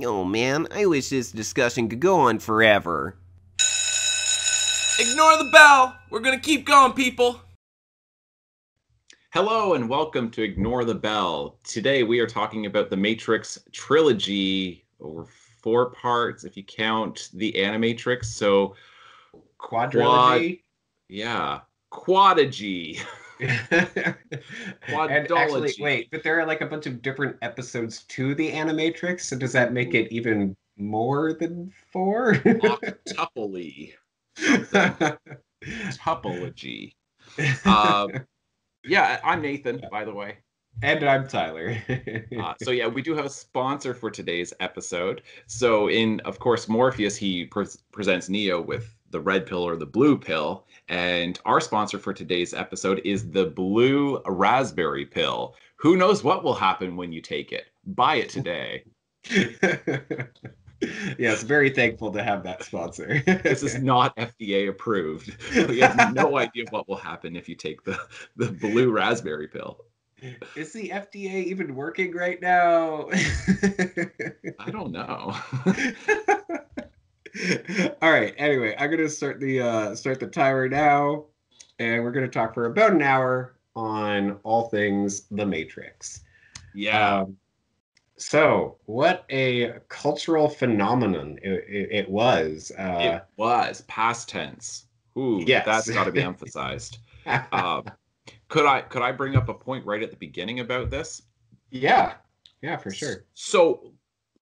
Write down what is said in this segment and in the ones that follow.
Oh man, I wish this discussion could go on forever. Ignore the bell! We're gonna keep going, people! Hello and welcome to Ignore the Bell. Today we are talking about the Matrix trilogy, over 4 parts if you count the Animatrix. So Quadrilogy? Quodri. And actually, wait, but there are like a bunch of different episodes to the Animatrix, so does that make it even more than 4? Octupley. Topology. Yeah, I'm Nathan, by the way. And I'm Tyler. So yeah, we do have a sponsor for today's episode. So of course, Morpheus, he presents Neo with the red pill or the blue pill. And our sponsor for today's episode is the blue raspberry pill. Who knows what will happen when you take it? Buy it today. Yes, very thankful to have that sponsor. This is not FDA approved. We have no idea what will happen if you take the blue raspberry pill. Is the FDA even working right now? I don't know. All right. Anyway, I'm gonna start the timer now, and we're gonna talk for about an hour on all things The Matrix. Yeah. So, what a cultural phenomenon it was. It was past tense. Ooh, yes. That's got to be emphasized. Could I bring up a point right at the beginning about this? Yeah, for sure. So,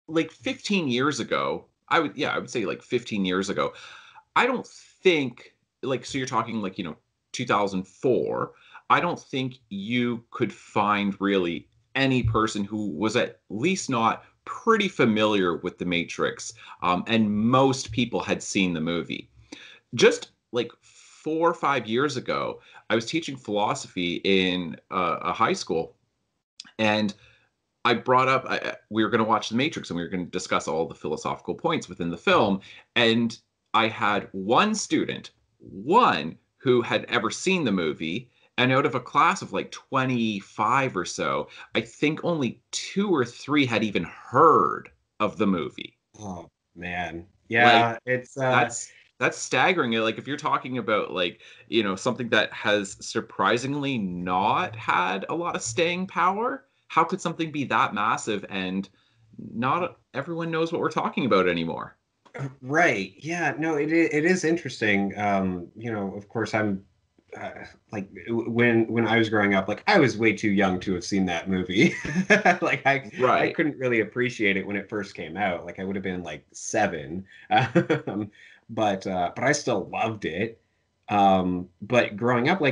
like 15 years ago, I would say like 15 years ago, I don't think so you're talking 2004. I don't think you could find really any person who was at least not pretty familiar with The Matrix, and most people had seen the movie. Just like 4 or 5 years ago, I was teaching philosophy in a high school, and I brought up we were going to watch The Matrix, and we were going to discuss all the philosophical points within the film. And I had one who had ever seen the movie, and out of a class of like 25 or so, I think only 2 or 3 had even heard of the movie. Oh man, yeah, it's that's staggering. Like if you're talking about something that has surprisingly not had a lot of staying power, how could something be that massive and not everyone knows what we're talking about anymore? Right. Yeah. No, it is interesting. Of course, I'm when I was growing up, I was way too young to have seen that movie. I couldn't really appreciate it when it first came out. I would have been 7, but I still loved it. But growing up,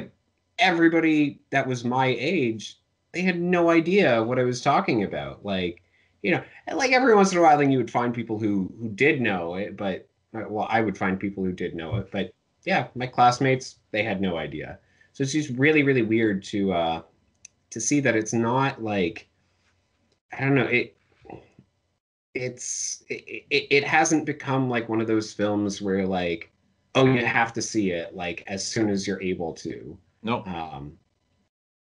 everybody that was my age, they had no idea what I was talking about. Every once in a while, then you would find people who did know it, but I would find people who did know it, but yeah, my classmates, they had no idea. So it's just really, really weird to see that it's not I don't know, it hasn't become one of those films where oh, you have to see it as soon as you're able to. No.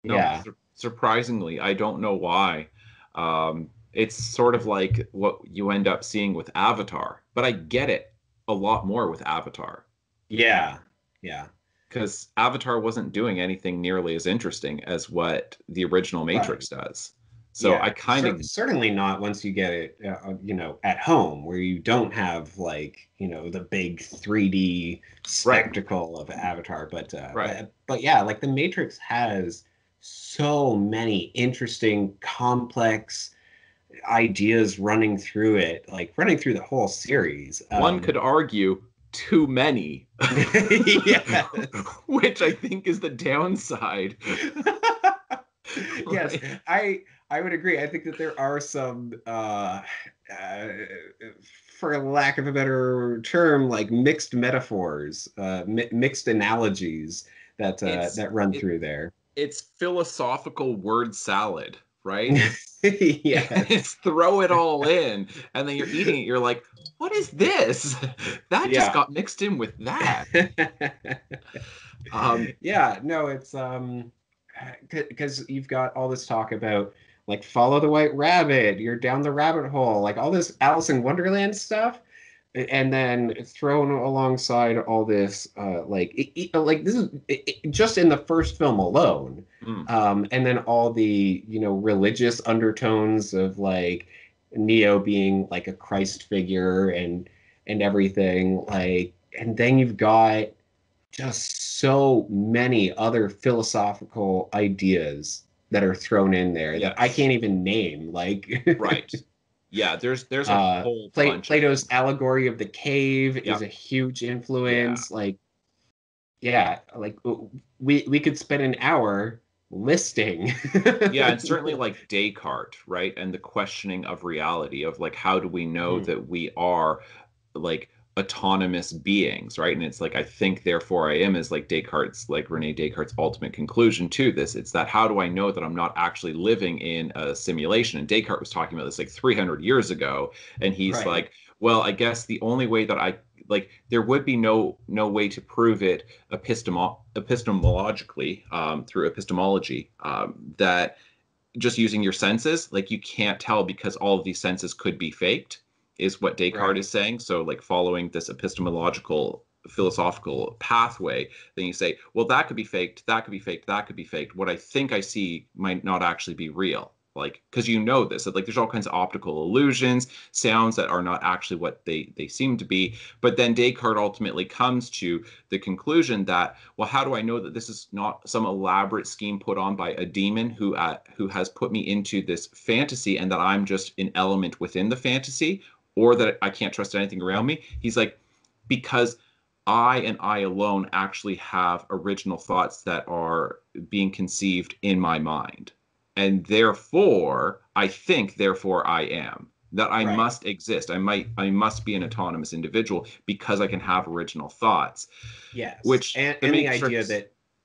Yeah. Surprisingly, I don't know why. It's sort of like what you end up seeing with Avatar, but I get it a lot more with Avatar. Yeah. Because Avatar wasn't doing anything nearly as interesting as what the original Matrix does. So yeah, I certainly not once you get it, at home where you don't have the big 3D spectacle of Avatar. But but yeah, the Matrix has so many interesting, complex ideas running through it, running through the whole series. One could argue too many. Yes. Which I think is the downside. Yes, I would agree. I think that there are some for lack of a better term, mixed metaphors, mixed analogies that run through there. It's philosophical word salad, right? Yeah. It's throw it all in, and then you're eating it. You're like, what is this? That just got mixed in with that. Yeah, no, it's because you've got all this talk about like follow the white rabbit, you're down the rabbit hole, like all this Alice in Wonderland stuff, and then thrown alongside all this like this is just in the first film alone. And then all the religious undertones of like Neo being like a Christ figure and everything, like, and then you've got just so many other philosophical ideas that are thrown in there that I can't even name, like right. Yeah, there's a whole bunch Plato's of allegory of the cave is a huge influence. Like, like we could spend an hour listing. Yeah, and certainly like Descartes, right? And the questioning of reality, of like, how do we know that we are like autonomous beings, right? And it's like, I think, therefore I am, is like Descartes, like Rene Descartes' ultimate conclusion to this. It's that, how do I know that I'm not actually living in a simulation? And Descartes was talking about this like 300 years ago. And he's like, well, I guess the only way that like, there would be no way to prove it epistemologically, through epistemology, that just using your senses, like, you can't tell, because all of these senses could be faked, is what Descartes is saying. So like, following this epistemological philosophical pathway, then you say, well, that could be faked, that could be faked, that could be faked. What I think I see might not actually be real. Like, because this, that like, there's all kinds of optical illusions, sounds that are not actually what they seem to be. But then Descartes ultimately comes to the conclusion that, well, how do I know that this is not some elaborate scheme put on by a demon who has put me into this fantasy, and that I'm just an element within the fantasy, or that I can't trust anything around me? He's like, because I and I alone actually have original thoughts that are being conceived in my mind. And therefore, I think, therefore I am. That I must exist. I must be an autonomous individual, because I can have original thoughts. Yes. Which and the idea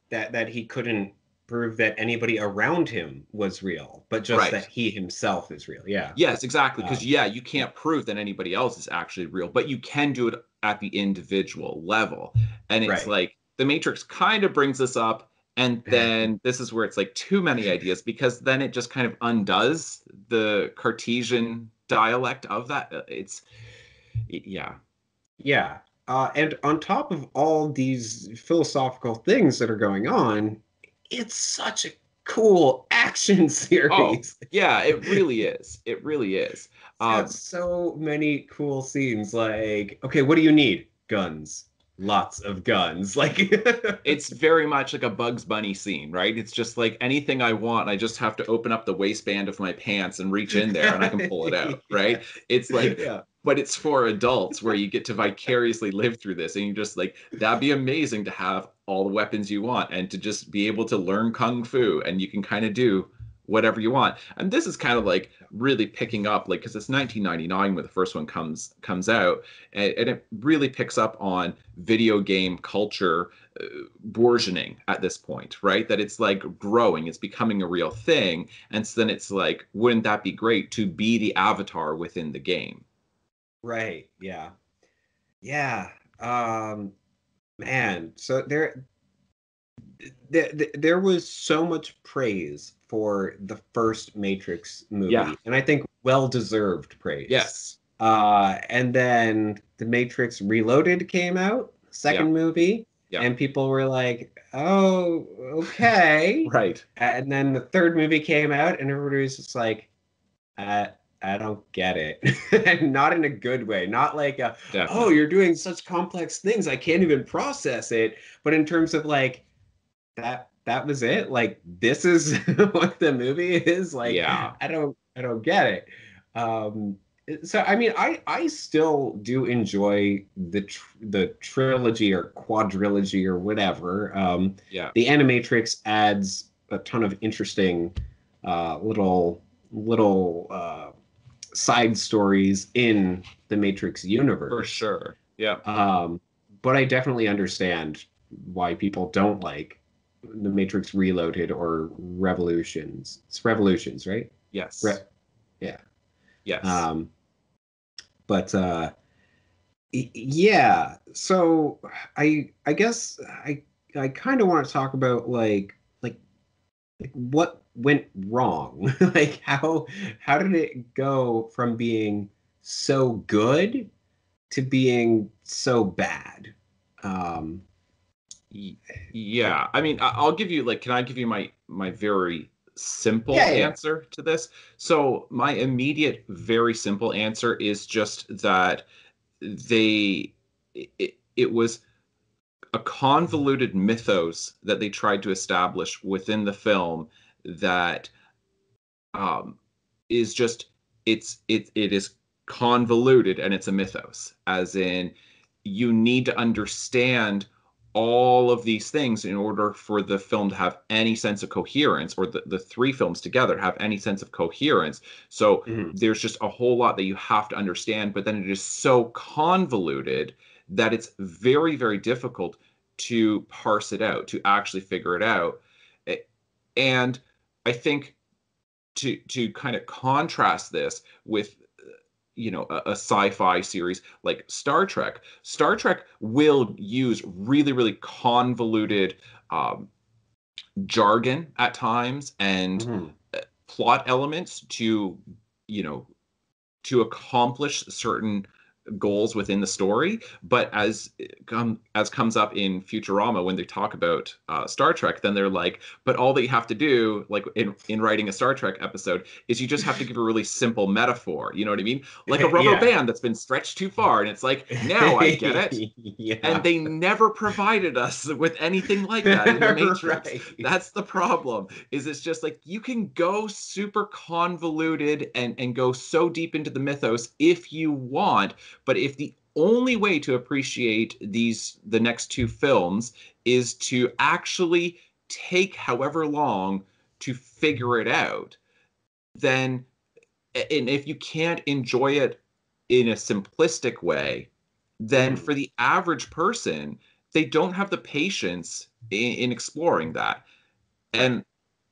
that he couldn't prove that anybody around him was real, but just that he himself is real. Yeah. Yes, exactly. Because you can't prove that anybody else is actually real, but you can do it at the individual level. And it's like, the Matrix kind of brings this up. And then this is where it's like too many ideas, because then it just kind of undoes the Cartesian dialect of that. Yeah. And on top of all these philosophical things that are going on, it's such a cool action series. Oh, yeah, it really is. It really is. It's got so many cool scenes. Like, okay, what do you need? Guns. Lots of guns. Like, it's very much like a Bugs Bunny scene, right? It's just like, anything I want, I just have to open up the waistband of my pants and reach in there, and I can pull it out, right? It's like, but it's for adults, where you get to vicariously live through this, and you just like, that'd be amazing to have all the weapons you want, and to just be able to learn kung fu, and you can kind of do whatever you want. And this is kind of like really picking up, like, because it's 1999 when the first one comes out, and it really picks up on video game culture bourgeoning at this point, right? That it's like growing, it's becoming a real thing. And so then it's like, wouldn't that be great to be the avatar within the game? Right. Yeah. Man, so there was so much praise for the first Matrix movie, and I think well-deserved praise. Yes. And then The Matrix Reloaded came out, second movie, and people were like, "Oh, okay." Right. And then the third movie came out, and everybody was just like, I don't get it." And not in a good way. Not like, oh, you're doing such complex things, I can't even process it. But in terms of like, that was it. Like, this is what the movie is. Like, I don't get it. So I mean, I still do enjoy the trilogy or quadrilogy or whatever. The Animatrix adds a ton of interesting little side stories in the Matrix universe. For sure. Yeah. But I definitely understand why people don't like The Matrix Reloaded or Revolutions. It's Revolutions, right? Yes. Yeah. Yes. But yeah. So I guess I kind of want to talk about like like what went wrong? Like how did it go from being so good to being so bad? Um, Yeah, I mean, I'll give you like, can I give you my very simple yeah. answer to this? So my immediate, very simple answer is just that they it was a convoluted mythos that they tried to establish within the film that um, is just it is convoluted and it's a mythos, as in you need to understand all of these things in order for the film to have any sense of coherence, or the three films together have any sense of coherence. So Mhm. there's just a whole lot that you have to understand, but then it is so convoluted that it's very, very difficult to parse it out, to actually figure it out. And I think to kind of contrast this with a sci-fi series like Star Trek. Star Trek will use really, really convoluted um, jargon at times and Mhm. plot elements to you know to accomplish certain goals within the story. But as comes up in Futurama when they talk about Star Trek, then they're like, but all that you have to do, like in writing a Star Trek episode, is you just have to give a really simple metaphor. You know what I mean? Like a rubber Yeah. band that's been stretched too far, and it's like, now I get it. Yeah. And they never provided us with anything like that in the Matrix. Right. That's the problem. Is it's just like you can go super convoluted and go so deep into the mythos if you want, but if the only way to appreciate the next two films is to actually take however long to figure it out, then and if you can't enjoy it in a simplistic way, then Mhm. for the average person, they don't have the patience in exploring that. Right. And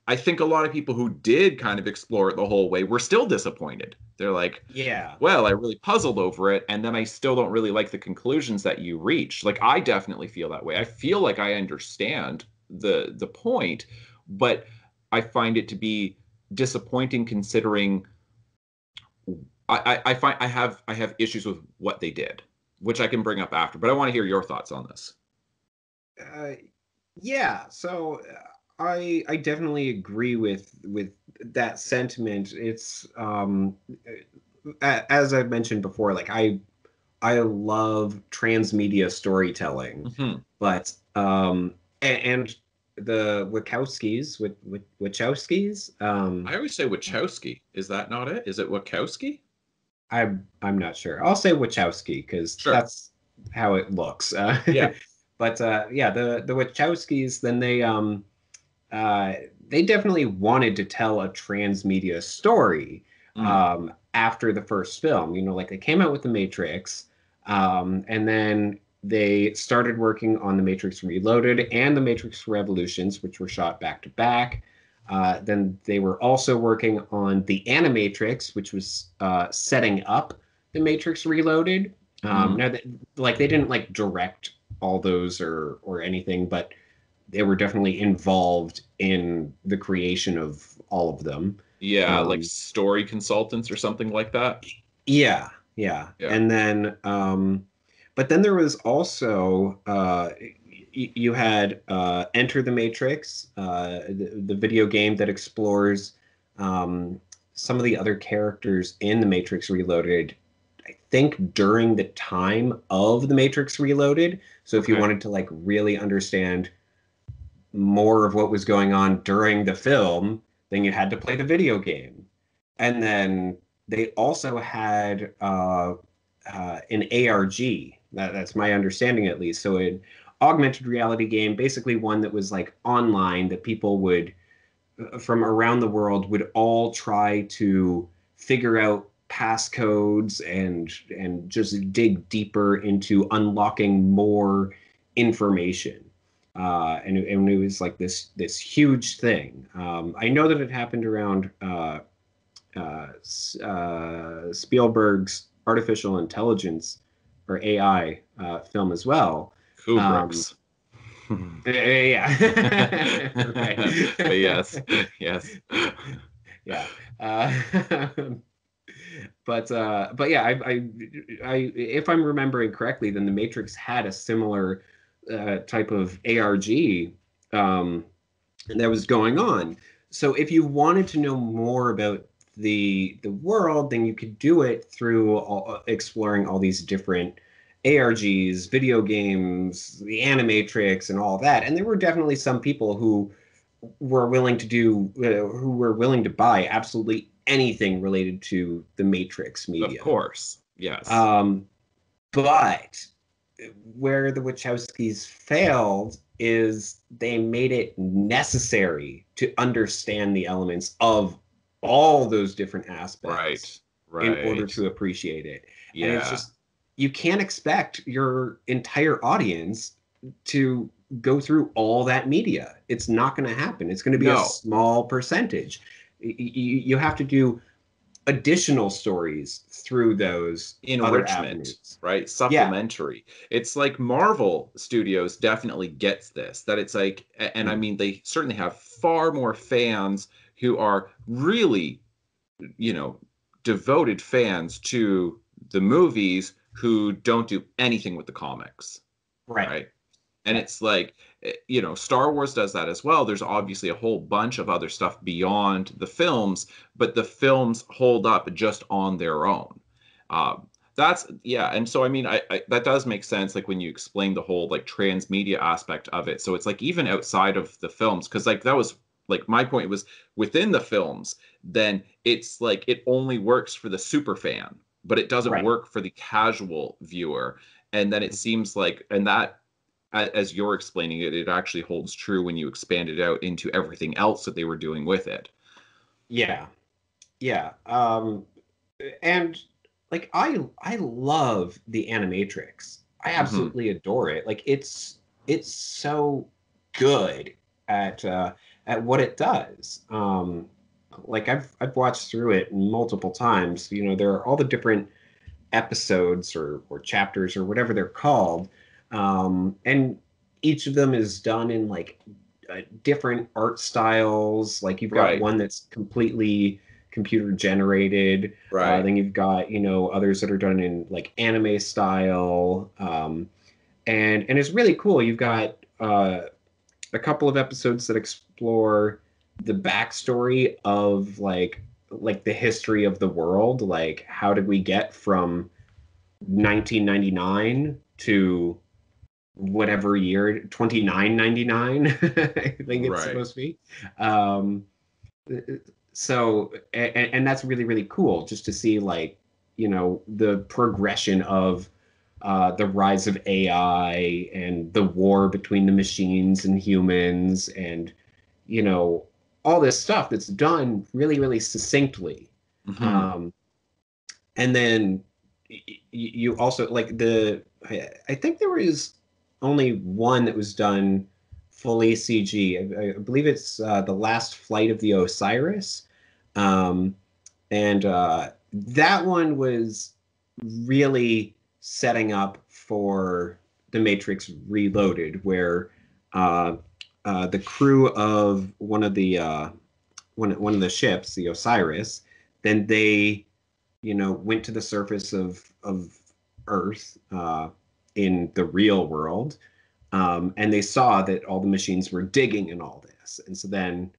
I think a lot of people who did kind of explore it the whole way were still disappointed. They're like, Yeah. well, I really puzzled over it, and then I still don't really like the conclusions that you reach. Like, I definitely feel that way. I feel like I understand the point, but I find it to be disappointing considering I find I have issues with what they did, which I can bring up after. But I want to hear your thoughts on this. Uh, yeah, so I definitely agree with that sentiment. It's as I've mentioned before, like I love transmedia storytelling, Hmm. but and the Wachowskis, I always say Wachowski. Is that not it? Is it Wachowski? I'm not sure. I'll say Wachowski because Sure. that's how it looks. Yeah. But yeah, the Wachowskis, then uh, they definitely wanted to tell a transmedia story Mm. after the first film. You know, like they came out with The Matrix, and then they started working on The Matrix Reloaded and The Matrix Revolutions, which were shot back to back. Then they were also working on The Animatrix, which was setting up The Matrix Reloaded. Mm. Now, like they didn't like direct all those or anything, but they were definitely involved in the creation of all of them. Yeah, like Um, story consultants or something like that. yeah, yeah. Yeah. And then, but then there was also you had Enter the Matrix, the video game that explores some of the other characters in the Matrix Reloaded. I think during the time of the Matrix Reloaded. So if you Okay. wanted to like really understand more of what was going on during the film, then you had to play the video game. And then they also had an ARG. That's my understanding, at least. So an augmented reality game, basically one that was like online that people would from around the world would all try to figure out passcodes and just dig deeper into unlocking more information. And it was like this huge thing. I know that it happened around Spielberg's artificial intelligence or AI film as well. Um, Kubrick's. Yeah. Right. Yes, yes. Yeah. But yeah, if I'm remembering correctly, then the Matrix had a similar type of ARG that was going on. So if you wanted to know more about the world, then you could do it through exploring all these different ARGs, video games, the Animatrix, and all that. And there were definitely some people who were willing to buy absolutely anything related to the Matrix Of media. course, yes. But where the Wachowskis failed is they made it necessary to understand the elements of all those different aspects in order Right. to appreciate it. And it's Yeah. just, you can't expect your entire audience to go through all that media. It's not going to happen. It's going to be a No. small percentage. You have to do additional stories through those other Enrichment, avenues. right? Yeah. Supplementary. It's like Marvel Studios definitely gets this, that it's like, and I mean, they certainly have far more fans who are really, you know, devoted fans to the movies who don't do anything with the comics, Right. right? And Yeah. it's like, Star Wars does that as well. There's obviously a whole bunch of other stuff beyond the films, but the films hold up just on their own. Yeah. And so, I mean, I that does make sense, like when you explain the whole like transmedia aspect of it. So it's like even outside of the films, because like that was like my point was within the films, then it's like it only works for the super fan, but it doesn't Right. work for the casual viewer. And then it seems like, and that as you're explaining it, it actually holds true when you expand it out into everything else that they were doing with it. Yeah. Yeah. And like I love the Animatrix. I Hmm. absolutely adore it. Like it's so good at what it does. Like I've watched through it multiple times. You know, there are all the different episodes or chapters or whatever they're called. And each of them is done in like different art styles. Like you've got Right, one that's completely computer generated. right. Then you've got, others that are done in like anime style. And it's really cool. You've got a couple of episodes that explore the backstory of like the history of the world. Like how did we get from 1999 to whatever year, 2999 I think it's Right. supposed to be. um so and that's really really cool just to see like the progression of the rise of AI and the war between the machines and humans, and you know all this stuff that's done really really succinctly. Hmm. um and then you also like I think there was only one that was done fully CG. I believe it's the last flight of the Osiris. Um, and that one was really setting up for the Matrix Reloaded, where uh, the crew of one of the ships, the Osiris, then they went to the surface of Earth in the real world, and they saw that all the machines were digging and all this, and so then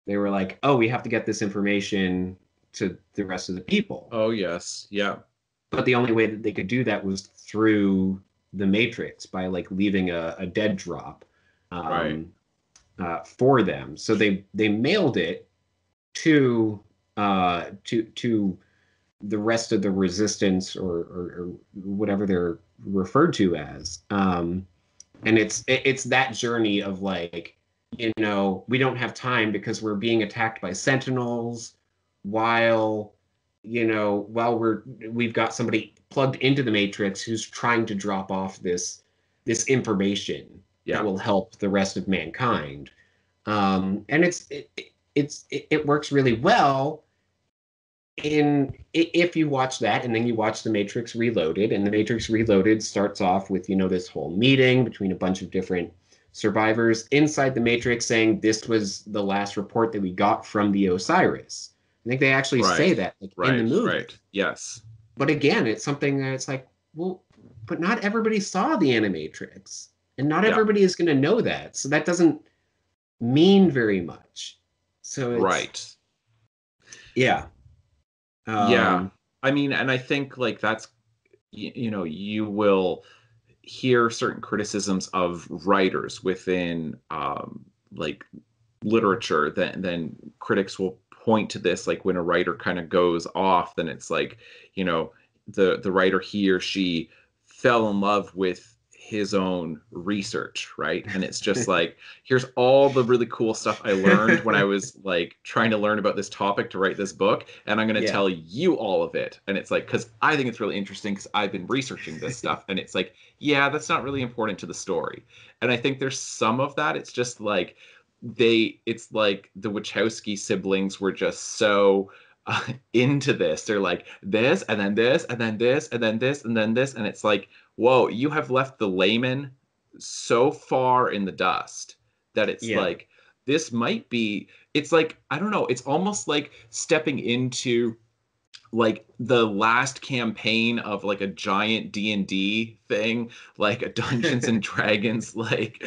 they were like, "Oh, we have to get this information to the rest of the people." Oh, yes. Yeah. But the only way that they could do that was through the Matrix by like leaving a dead drop Right. um, for them. So they mailed it to the rest of the resistance or whatever they're referred to as. And it's that journey of like, we don't have time because we're being attacked by sentinels while, while we've got somebody plugged into the matrix who's trying to drop off this information that Yeah. will help the rest of mankind. And it works really well if you watch that and then you watch the Matrix Reloaded, and the Matrix Reloaded starts off with this whole meeting between a bunch of different survivors inside the Matrix saying this was the last report that we got from the Osiris. I think they actually say that like in the movie. Right. Yes. But again, it's something that it's like, well, but not everybody saw the Animatrix, and not everybody is going to know that. So that doesn't mean very much. So it's, right. Yeah. Yeah. I mean, and I think like that's, you know, you will hear certain criticisms of writers within like literature, then critics will point to this, like when a writer kind of goes off, then it's like, you know, the writer, he or she fell in love with his own research, right? And it's just like, here's all the really cool stuff I learned when I was like trying to learn about this topic to write this book, and I'm going to tell you all of it. And it's like, because I think it's really interesting because I've been researching this stuff, and it's like, yeah, that's not really important to the story. And I think there's some of that. It's just like it's like the Wachowski siblings were just so into this. They're like this, and then this, and then this, and then this, and then this, and it's like, whoa, you have left the layman so far in the dust that it's like, this might be, it's like, I don't know, it's almost like stepping into like the last campaign of like a giant D&D thing, like a Dungeons and Dragons like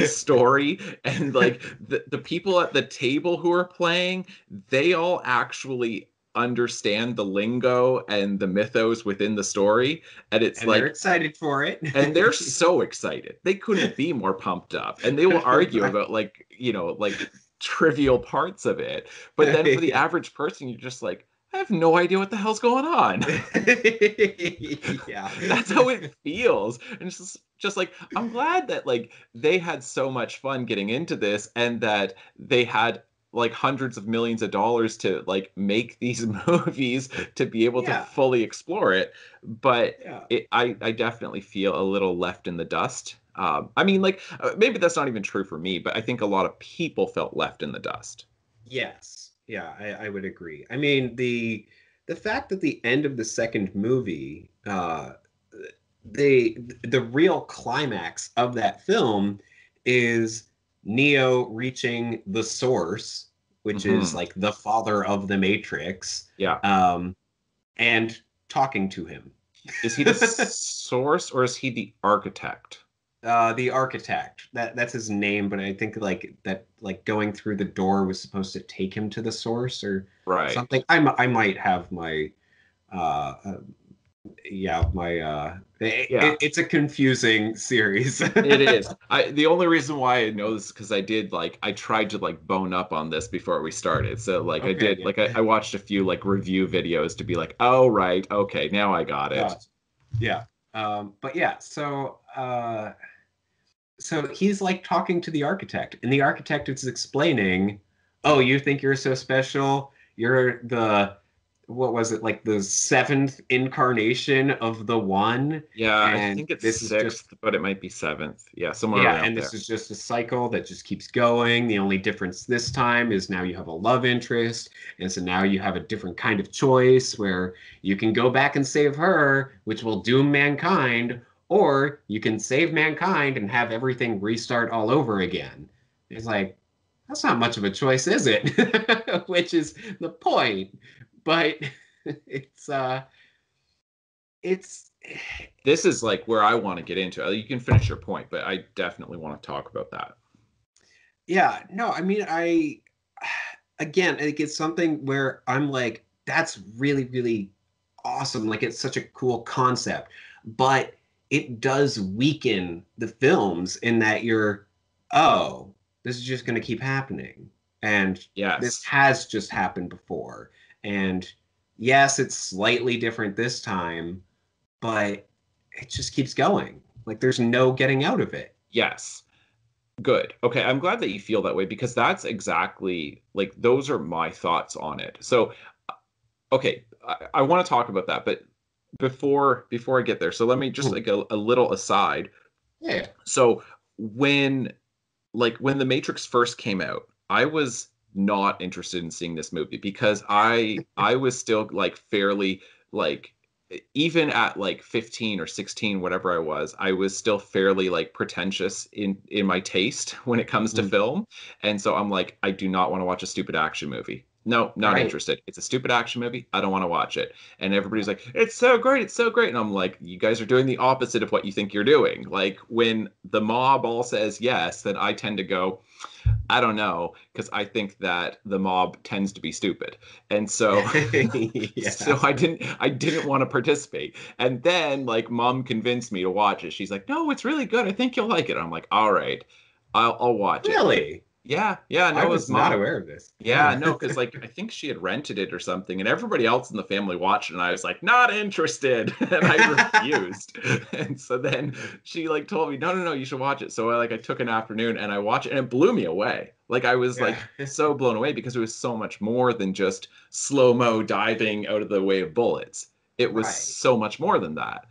story, and like the people at the table who are playing, they all actually understand the lingo and the mythos within the story, and it's like they're excited for it. And they're so excited. They couldn't be more pumped up, and they will argue about like, you know, like trivial parts of it, but then for the average person, you're just like, I have no idea what the hell's going on. Yeah. That's how it feels. And it's just like, I'm glad that like they had so much fun getting into this, and that they had like hundreds of millions of dollars to like make these movies to be able to fully explore it. But I definitely feel a little left in the dust. I mean, like, maybe that's not even true for me, but I think a lot of people felt left in the dust. Yes. Yeah, I would agree. I mean, the fact that the end of the second movie, the real climax of that film is Neo reaching the source, which is like the father of the Matrix. Yeah. And talking to him. Is he the source, or is he the architect? The architect. That's his name, but I think like that, like going through the door was supposed to take him to the source or something. I might have my it's a confusing series. It is. The only reason why I know this is because I tried to like bone up on this before we started. So like I watched a few like review videos to be like, oh right, okay, now I got it. But yeah, so he's like talking to the architect, and the architect is explaining, oh, you think you're so special? You're the, what was it, like the seventh incarnation of the one? Yeah, I think it's sixth, but it might be seventh. Yeah, somewhere around there. And this is just a cycle that just keeps going. The only difference this time is now you have a love interest, and so now you have a different kind of choice where you can go back and save her, which will doom mankind, or you can save mankind and have everything restart all over again. It's like, that's not much of a choice, is it? Which is the point. But it's this is like where I want to get into. You can finish your point, but I definitely want to talk about that. Yeah, no, I mean, again, like, it's something where I'm like, that's really, really awesome. Like, it's such a cool concept, but it does weaken the films in that this is just going to keep happening. And this has just happened before. And yes, it's slightly different this time, but it just keeps going. Like, there's no getting out of it. Yes. Good. Okay, I'm glad that you feel that way, because that's exactly, like, those are my thoughts on it. So, okay, I want to talk about that, but before I get there, so let me just like a little aside. Yeah. So when the Matrix first came out, I was not interested in seeing this movie because I was still like fairly like even at like 15 or 16, whatever I was still fairly like pretentious in my taste when it comes to film. And so I'm like, I do not want to watch a stupid action movie. No, not interested. It's a stupid action movie. I don't want to watch it. And everybody's like, it's so great. It's so great. And I'm like, you guys are doing the opposite of what you think you're doing. Like when the mob all says yes, then I tend to go, I don't know, because I think that the mob tends to be stupid. And so so I didn't want to participate. And then like mom convinced me to watch it. She's like, "No, it's really good. I think you'll like it." I'm like, "All right. I'll watch it." Really? Yeah, yeah, no, I it was mom. not aware of this. Yeah, no, because like I think she had rented it or something, and everybody else in the family watched it, and I was like, not interested, and I refused. And so then she like told me, no, no, no, you should watch it. So I took an afternoon and I watched it, and it blew me away. Like I was like so blown away because it was so much more than just slow-mo diving out of the way of bullets. It was so much more than that.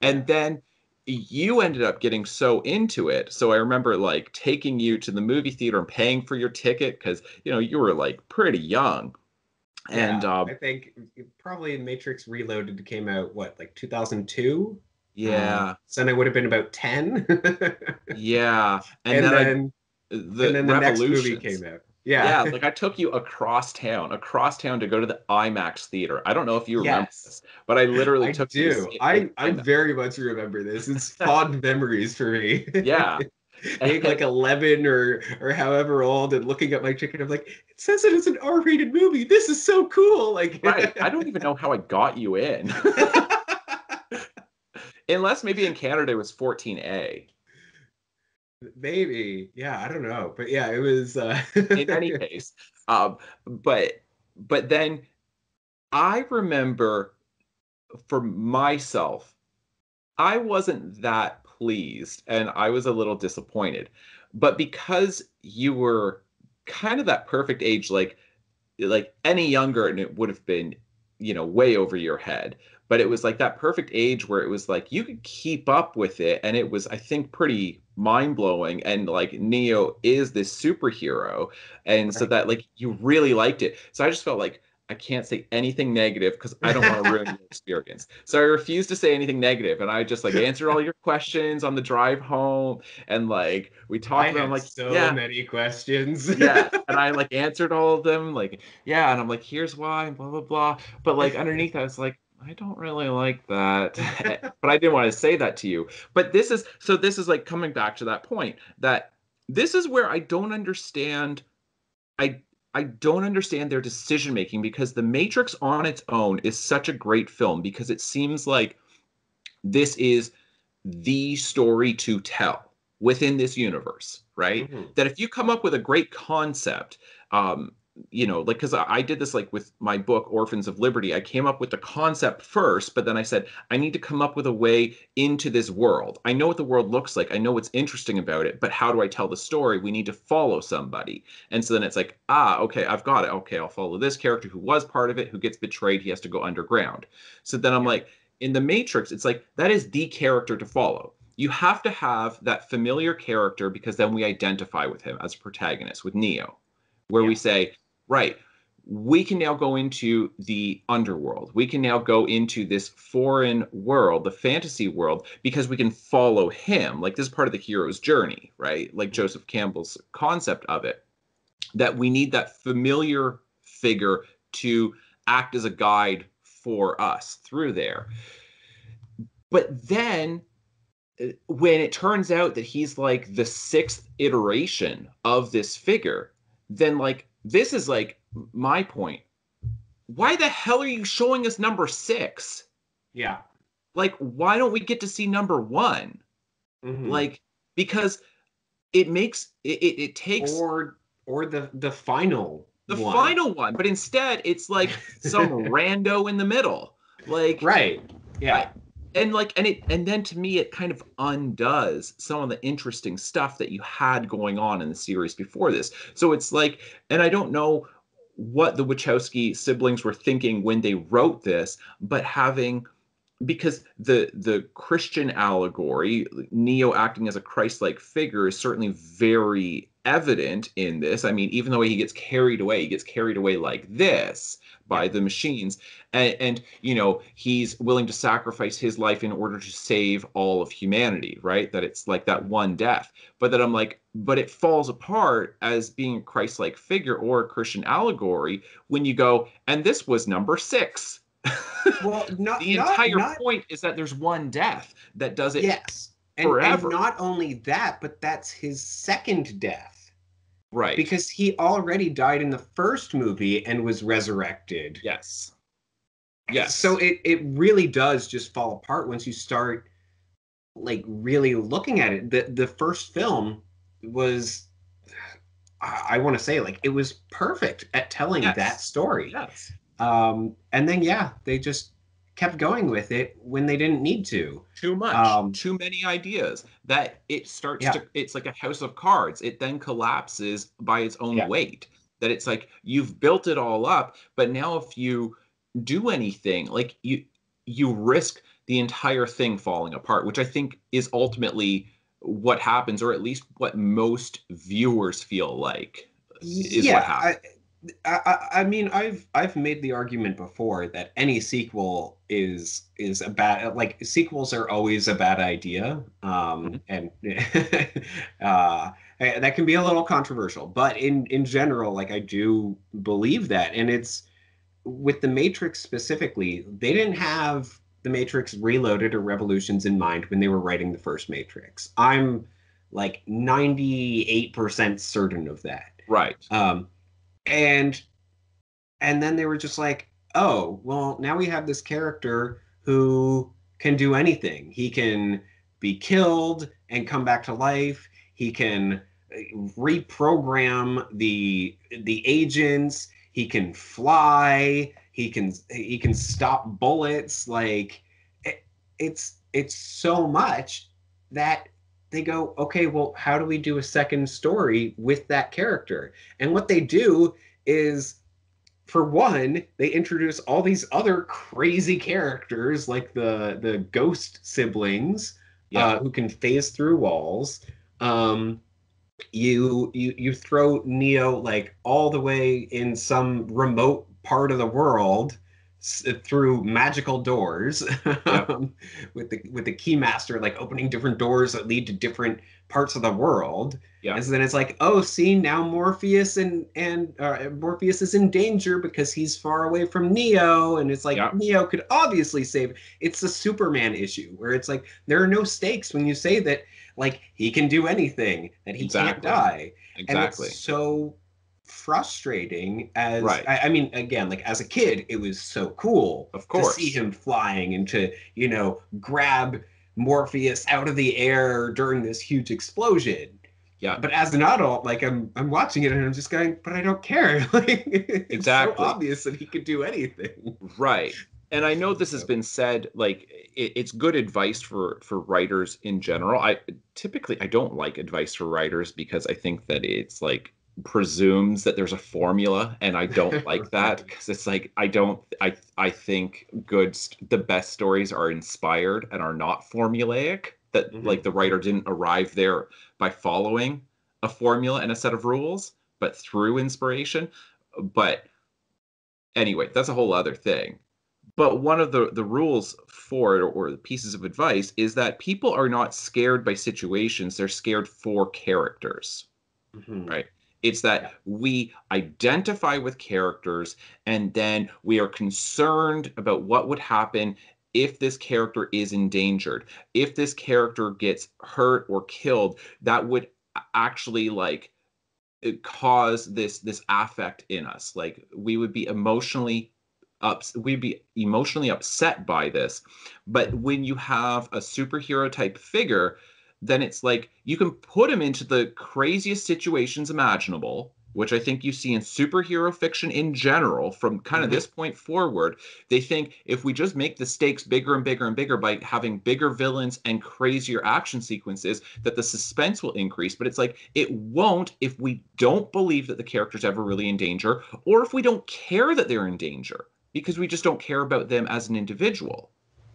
And then you ended up getting so into it. So I remember like taking you to the movie theater and paying for your ticket because, you know, you were like pretty young. And I think probably Matrix Reloaded came out, what, like 2002? Yeah. So then I would have been about 10. Yeah. And then the the next movie Revolutions came out. Yeah, Yeah. like I took you across town to go to the IMAX theater. I don't know if you remember this, but I literally I took you to do. see it I in I IMAX. very much remember this. It's fond memories for me. Yeah. Being like 11 or however old and looking at my ticket, I'm like, it says it is an R-rated movie. This is so cool. Like, Right. I don't even know how I got you in. Unless maybe in Canada it was 14A. maybe. Yeah, I don't know. But yeah, it was In any case, um, but then I remember for myself, I wasn't that pleased and I was a little disappointed. But because you were kind of that perfect age, like any younger and it would have been, you know, way over your head. But it was like that perfect age where it was like you could keep up with it and it was, I think, pretty mind-blowing. And like Neo is this superhero. And so that like you really liked it. So I just felt like I can't say anything negative because I don't want to ruin your experience. So I refused to say anything negative, and I just like answered all your questions on the drive home, and like we talked I about. I'm had like, so many questions. yeah, and I like answered all of them, like, yeah, and I'm like, here's why, blah blah blah. But like underneath, I was like, I don't really like that, but I didn't want to say that to you. But this is like coming back to that point that this is where I don't understand. I I don't understand their decision making because The Matrix on its own is such a great film because it seems like this is the story to tell within this universe, right? That if you come up with a great concept, um, you know, like because I did this like with my book Orphans of Liberty, I came up with the concept first, but then I said I need to come up with a way into this world. I know what the world looks like, I know what's interesting about it, but how do I tell the story? We need to follow somebody, and so then it's like, okay, I've got it. Okay, I'll follow this character who was part of it, who gets betrayed, he has to go underground. So then I'm like in the Matrix, it's like that is the character to follow. You have to have that familiar character because then we identify with him as a protagonist, with Neo, where we say, right, we can now go into the underworld. We can now go into this foreign world, the fantasy world, because we can follow him. Like this is part of the hero's journey, right? Like Joseph Campbell's concept of it, that we need that familiar figure to act as a guide for us through there. But then when it turns out that he's like the sixth iteration of this figure, then like this is like my point. Why the hell are you showing us number 6? Yeah. Like, why don't we get to see number 1? Like, because it makes it takes or the final final one, but instead it's like some rando in the middle. Like Yeah. And like and then to me it kind of undoes some of the interesting stuff that you had going on in the series before this. So it's like, and I don't know what the Wachowski siblings were thinking when they wrote this, but having, because the Christian allegory, Neo acting as a Christ-like figure, is certainly very evident in this. I mean, even though he gets carried away like this by the machines, and you know, he's willing to sacrifice his life in order to save all of humanity, right? That it's like that one death. But that I'm like, but it falls apart as being a Christ-like figure or a Christian allegory when you go, and this was number 6. Well, the entire point is that there's one death that does it. Yes. Forever. And not only that, but that's his second death. Right. Because he already died in the first movie and was resurrected. Yes. Yes. So it really does just fall apart once you start like really looking at it. The first film was, I want to say, like, it was perfect at telling that story. Yes. And then they just kept going with it when they didn't need to. Too much. Too many ideas. That it starts to, it's like a house of cards. It then collapses by its own weight. That it's like you've built it all up, but now if you do anything, like you risk the entire thing falling apart, which I think is ultimately what happens, or at least what most viewers feel like is what happens. I mean, I've made the argument before that any sequel is a bad, like, sequels are always a bad idea, and that can be a little controversial, but in general, like, I do believe that. And it's with the Matrix specifically, they didn't have the Matrix Reloaded or Revolutions in mind when they were writing the first Matrix. I'm like 98% certain of that. Right. And then they were just like, oh, well, now we have this character who can do anything. He can be killed and come back to life. He can reprogram the agents. He can fly. He can stop bullets. Like, it's so much that they go, okay, well, how do we do a second story with that character? And what they do is, for one, they introduce all these other crazy characters, like the ghost siblings, who can phase through walls. You throw Neo, like, all the way in some remote part of the world through magical doors, with the keymaster, like, opening different doors that lead to different parts of the world. And so then it's like, oh, see, now Morpheus and Morpheus is in danger because he's far away from Neo, and it's like, Neo could obviously save. It's a Superman issue where it's like, there are no stakes when you say that, like, he can do anything, that he can't die. Exactly. And it's so frustrating. As I mean, again, like, as a kid, it was so cool, of course, to see him flying and to, you know, grab Morpheus out of the air during this huge explosion. But as an adult, like, I'm watching it and I'm just going, but I don't care. Like, it's so obvious that he could do anything. Right. And I know this has been said, like, it's good advice for writers in general. I don't like advice for writers because I think that it's like presumes that there's a formula, and I don't like that, because it's like, I think the best stories are inspired and are not formulaic, that like the writer didn't arrive there by following a formula and a set of rules, but through inspiration. But anyway, that's a whole other thing. But one of the rules for it, or the pieces of advice, is that people are not scared by situations, they're scared for characters. Right? It's that we identify with characters, and then we are concerned about what would happen if this character is endangered. If this character gets hurt or killed, that would actually, like, cause this affect in us. Like, we would be emotionally upset by this. But when you have a superhero type figure, then it's like you can put him into the craziest situations imaginable, which I think you see in superhero fiction in general from kind of this point forward. They think if we just make the stakes bigger and bigger and bigger by having bigger villains and crazier action sequences, that the suspense will increase. But it's like, it won't if we don't believe that the character's ever really in danger, or if we don't care that they're in danger, because we just don't care about them as an individual.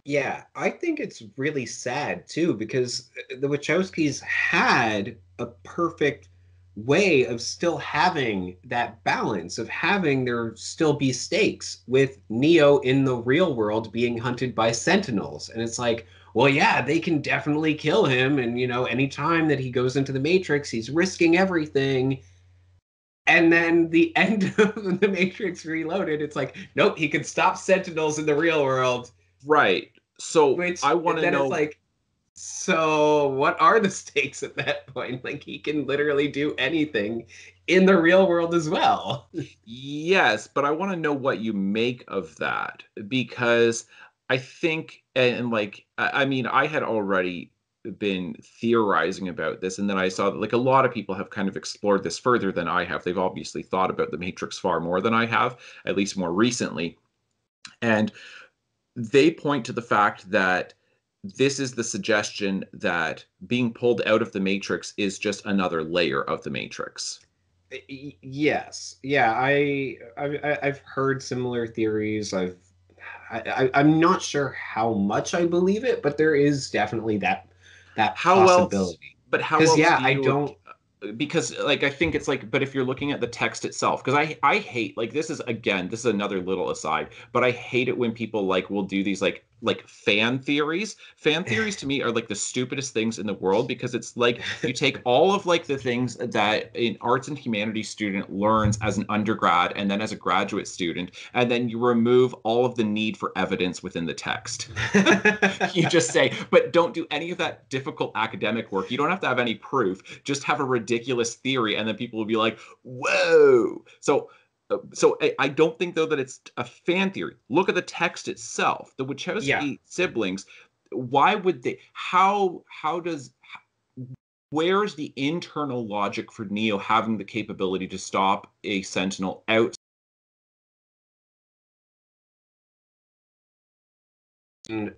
Yeah, I think it's really sad too, because the Wachowskis had a perfect way of still having that balance, of having there still be stakes with Neo in the real world being hunted by Sentinels. And it's like, well, yeah, they can definitely kill him. And, anytime that he goes into the Matrix, he's risking everything. And then the end of the Matrix Reloaded, it's like, nope, he can stop Sentinels in the real world. Right. So Which I want to know. It's like, so what are the stakes at that point? Like, he can literally do anything in the real world as well. Yes, but I want to know what you make of that, because I think, and like, I mean, I had already been theorizing about this, and then I saw that like a lot of people have kind of explored this further than I have. They've obviously thought about the Matrix far more than I have, at least more recently. And they point to the fact that this is the suggestion that being pulled out of the Matrix is just another layer of the Matrix. Yes, yeah, I've heard similar theories. I'm not sure how much I believe it, but there is definitely that How else? possibility. But how Because else yeah, do I you? don't. Because like I think it's like, but if you're looking at the text itself, because I hate, like, this is another little aside, but I hate it when people like will do these like fan theories. Fan theories to me are like the stupidest things in the world, because it's like you take all of like the things that an arts and humanities student learns as an undergrad and then as a graduate student, and then you remove all of the need for evidence within the text. You just say, but don't do any of that difficult academic work. You don't have to have any proof. Just have a ridiculous theory, and then people will be like, "Whoa!" So I don't think though that it's a fan theory. Look at the text itself. The Wachowski Yeah. siblings. Why would they? How does? Where's the internal logic for Neo having the capability to stop a Sentinel out?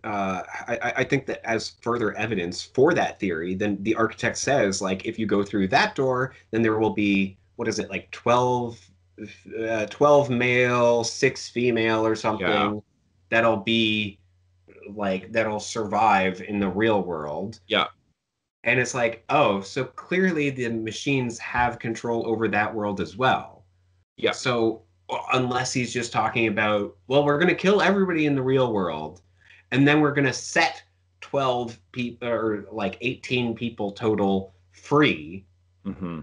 I think that as further evidence for that theory, then the architect says, like, if you go through that door, then there will be, what is it, like 12 male, 6 female or Yeah. something that'll be like, that'll survive in the real world. Yeah. And it's like, oh, so clearly the machines have control over that world as well. Yeah. So unless he's just talking about, well, we're going to kill everybody in the real world, and then we're going to set 12 people or like 18 people total free Mm-hmm.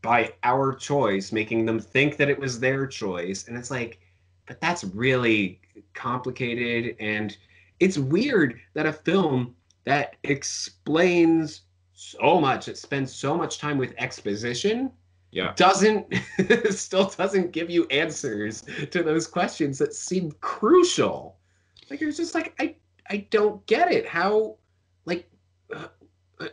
by our choice, making them think that it was their choice. And it's like, but that's really complicated. And it's weird that a film that explains so much, it spends so much time with exposition, Yeah. doesn't still doesn't give you answers to those questions that seem crucial. Like, it's just like, I don't get it. How, like,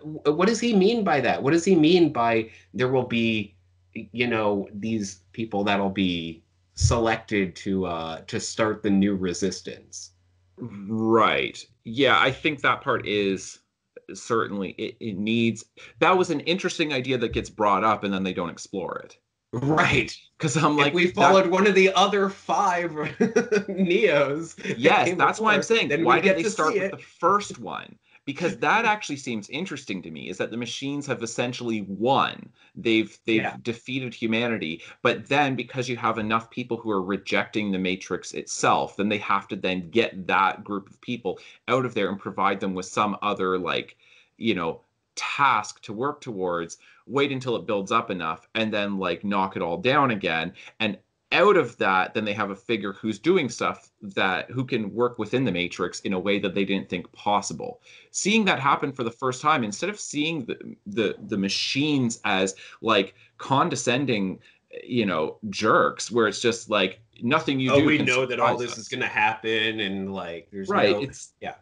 what does he mean by that? What does he mean by there will be, these people that'll be selected to start the new resistance? Right. Yeah, I think that part is certainly it needs, that was an interesting idea that gets brought up and then they don't explore it. Right. Because I'm If like, we followed one of the other 5 Neos, yes, that's why I'm saying, then why we did get they to start see with it. the first one? Because that actually seems interesting to me, is that the machines have essentially won. They've Yeah. defeated humanity, but then because you have enough people who are rejecting the Matrix itself, then they have to then get that group of people out of there and provide them with some other, like, task to work towards, wait until it builds up enough, and then like knock it all down again. And out of that, then they have a figure who's doing stuff that who can work within the Matrix in a way that they didn't think possible. Seeing that happen for the first time, instead of seeing the machines as like condescending, jerks, where it's just like nothing you do We can know that all surprise this us. is going to happen, and like there's Right. no. Yeah.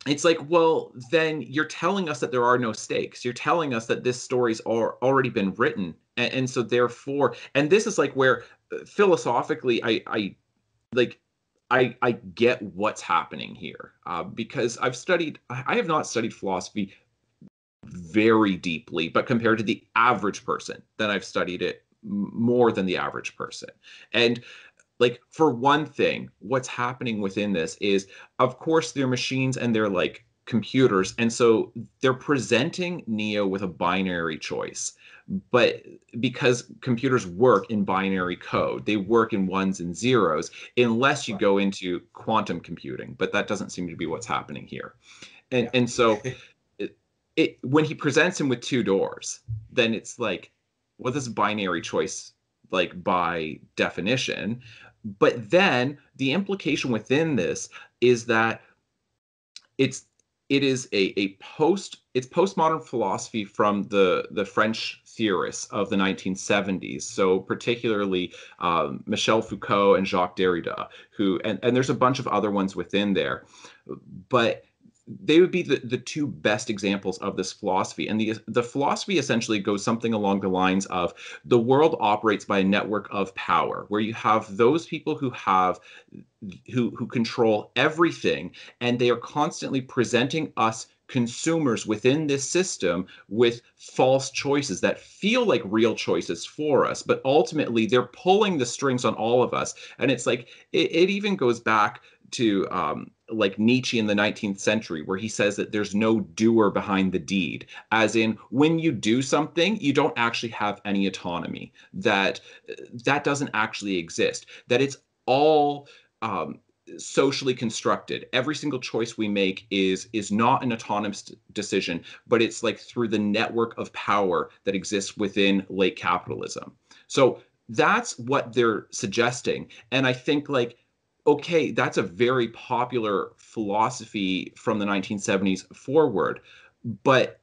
It's like, well, then you're telling us that there are no stakes. You're telling us that this story's already been written, and so therefore, and this is like where philosophically, I get what's happening here, because I have not studied philosophy very deeply, but compared to the average person, then I've studied it more than the average person, and like, for one thing, what's happening within this is, of course, they're machines and they're like computers, and so they're presenting Neo with a binary choice. But because computers work in binary code, they work in ones and zeros, unless you go into quantum computing. But that doesn't seem to be what's happening here. And so when he presents him with two doors, then it's like, well, this is binary choice, like by definition. But then the implication within this is that it's postmodern philosophy from the French theorists of the 1970s. So particularly Michel Foucault and Jacques Derrida, who and there's a bunch of other ones within there, but they would be the two best examples of this philosophy. And the philosophy essentially goes something along the lines of the world operates by a network of power, where you have those people who control everything, and they are constantly presenting us consumers within this system with false choices that feel like real choices for us, but ultimately they're pulling the strings on all of us. And it's like it even goes back to like Nietzsche in the 19th century, where he says that there's no doer behind the deed, as in when you do something, you don't actually have any autonomy, that doesn't actually exist, that it's all socially constructed. Every single choice we make is not an autonomous decision, but it's like through the network of power that exists within late capitalism. So that's what they're suggesting. And I think like, okay, that's a very popular philosophy from the 1970s forward, but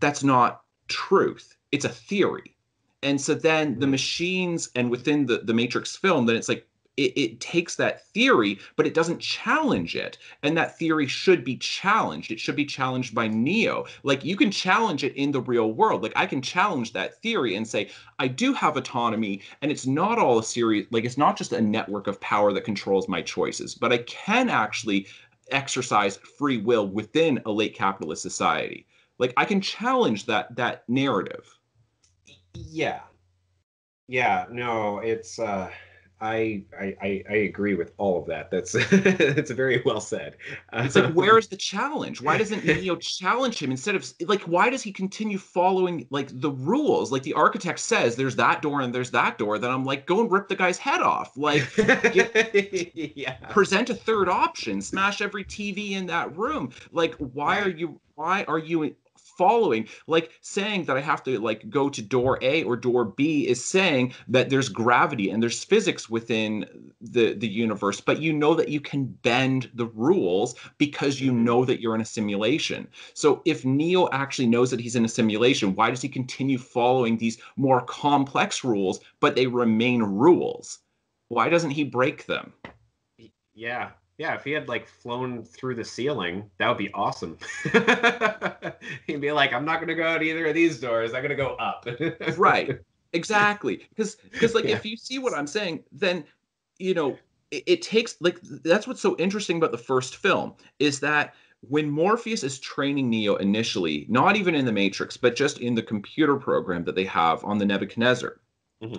that's not truth. It's a theory. And so then the machines and within the Matrix film, then it's like, it takes that theory, but it doesn't challenge it. And that theory should be challenged. It should be challenged by Neo. Like, you can challenge it in the real world. Like, I can challenge that theory and say, I do have autonomy, and it's not all a series, like, it's not just a network of power that controls my choices, but I can actually exercise free will within a late capitalist society. Like, I can challenge that narrative. Yeah. Yeah, no, it's I agree with all of that. That's it's very well said. It's like, where is the challenge? Why doesn't Neo challenge him instead of like, why does he continue following like the rules? Like the architect says, there's that door and there's that door. Then I'm like, go and rip the guy's head off. Like, present a third option, smash every TV in that room. Like, why are you following, like saying that I have to like go to door A or door B is saying that there's gravity and there's physics within the universe, but you know that you can bend the rules because you know that you're in a simulation. So if Neo actually knows that he's in a simulation, why does he continue following these more complex rules, but they remain rules? Why doesn't he break them? Yeah. Yeah, if he had like flown through the ceiling, that would be awesome. He'd be like, I'm not going to go out either of these doors. I'm going to go up. Right. Exactly. Because like, if you see what I'm saying, then, you know, it takes like, that's what's so interesting about the first film is that when Morpheus is training Neo initially, not even in the Matrix, but just in the computer program that they have on the Nebuchadnezzar,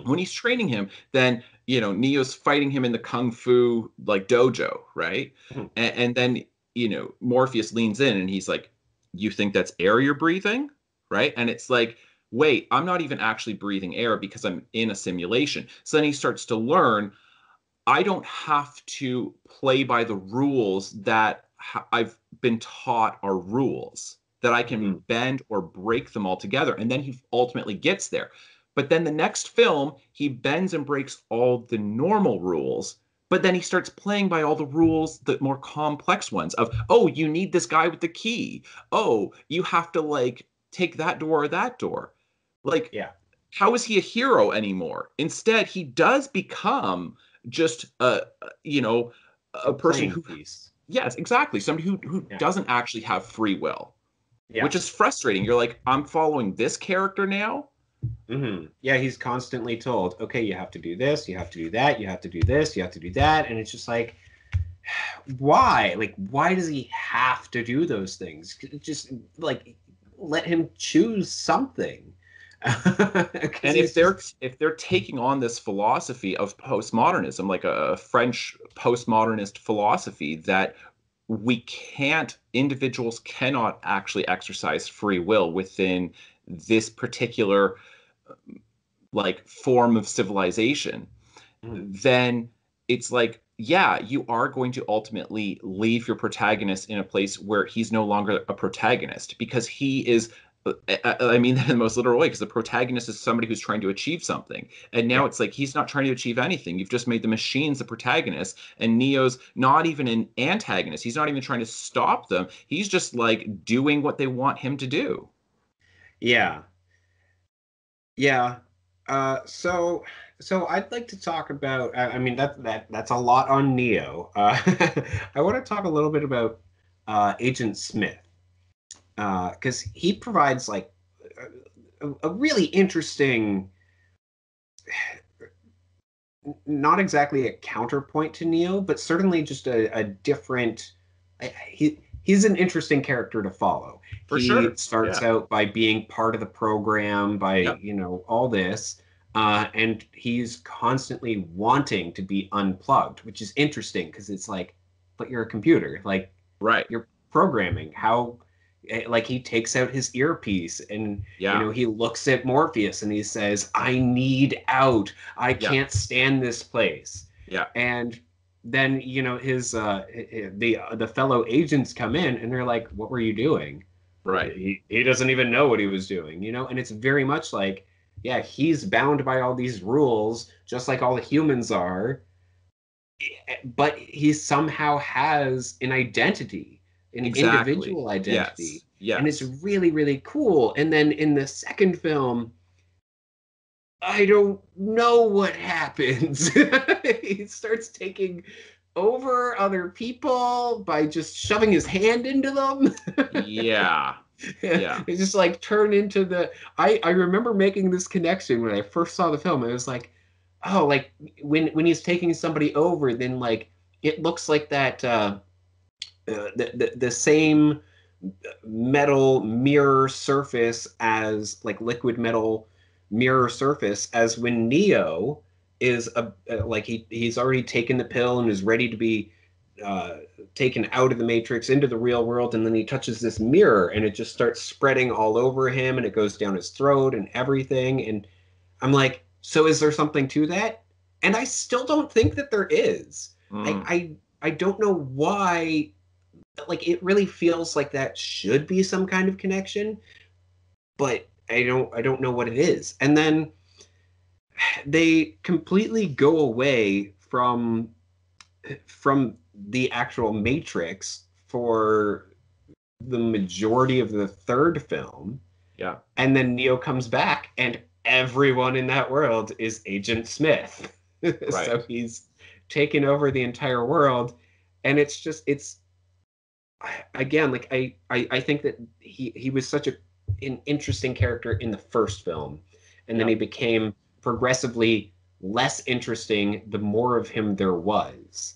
when he's training him, then, you know, Neo's fighting him in the kung fu like dojo, right? And then, you know, Morpheus leans in and he's like, you think that's air you're breathing? Right? And it's like, wait, I'm not even actually breathing air because I'm in a simulation. So then he starts to learn, I don't have to play by the rules that I've been taught are rules, that I can bend or break them altogether. And then he ultimately gets there. But then the next film, he bends and breaks all the normal rules, but then he starts playing by all the rules, the more complex ones of, oh, you need this guy with the key. Oh, you have to like take that door or that door. Like, how is he a hero anymore? Instead, he does become just a person who, yes, exactly. Somebody who doesn't actually have free will, which is frustrating. You're like, I'm following this character now. Yeah, he's constantly told, okay, you have to do this, you have to do that, you have to do this, you have to do that. And it's just like, why? Like, why does he have to do those things? Just like, let him choose something. And if they're taking on this philosophy of postmodernism, like a French postmodernist philosophy that individuals cannot actually exercise free will within this particular like form of civilization, then it's like, yeah, you are going to ultimately leave your protagonist in a place where he's no longer a protagonist, because he is, I mean that in the most literal way, because the protagonist is somebody who's trying to achieve something. And now it's like he's not trying to achieve anything. You've just made the machines the protagonist, and Neo's not even an antagonist. He's not even trying to stop them. He's just like doing what they want him to do. Yeah. Yeah. So I'd like to talk about. I mean, that's a lot on Neo. I want to talk a little bit about Agent Smith, because he provides like a really interesting, not exactly a counterpoint to Neo, but certainly just a different. He's an interesting character to follow. For he sure. starts out by being part of the program, by all this, and he's constantly wanting to be unplugged, which is interesting because it's like, but you're a computer, like you're programming. How, like, he takes out his earpiece and he looks at Morpheus and he says, "I need out. I can't stand this place." And then his the fellow agents come in and they're like, "What were you doing?" He doesn't even know what he was doing, and it's very much like, yeah, he's bound by all these rules just like all the humans are, but he somehow has an identity, an individual identity. Yes. And it's really, really cool. And then in the second film, I don't know what happens. He starts taking over other people by just shoving his hand into them. Yeah. It's just like turn into the. I remember making this connection when I first saw the film. It was like, oh, like when he's taking somebody over, then like it looks like that the same metal mirror surface as like liquid metal mirror surface as when Neo is like he's already taken the pill and is ready to be taken out of the Matrix into the real world, and then he touches this mirror and it just starts spreading all over him and it goes down his throat and everything. And I'm like, so is there something to that? And I still don't think that there is. I don't know why. Like, it really feels like that should be some kind of connection, but I don't know what it is. And then they completely go away from the actual Matrix for the majority of the third film. Yeah. And then Neo comes back and everyone in that world is Agent Smith. So he's taken over the entire world, and it's just, it's, again, like I think that he was such an interesting character in the first film, and then he became progressively less interesting the more of him there was.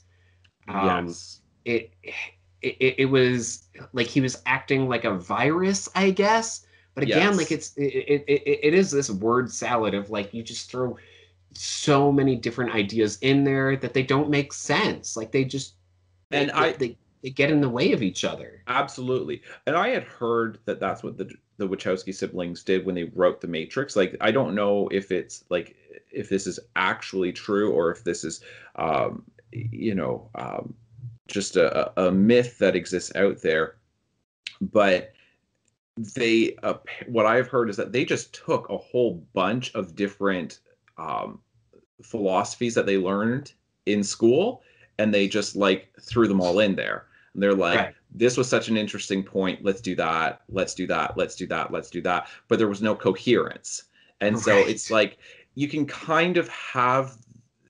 It was like he was acting like a virus, I guess. But again, like it is this word salad of like, you just throw so many different ideas in there that they don't make sense. Like they just they get in the way of each other. Absolutely. And I had heard that that's what the Wachowski siblings did when they wrote The Matrix. Like, I don't know if it's like, if this is actually true or if this is, just a myth that exists out there. But they, what I've heard is that they just took a whole bunch of different philosophies that they learned in school, and they just like threw them all in there. And they're like, this was such an interesting point. Let's do that. Let's do that. Let's do that. Let's do that. But there was no coherence. And so it's like, you can kind of have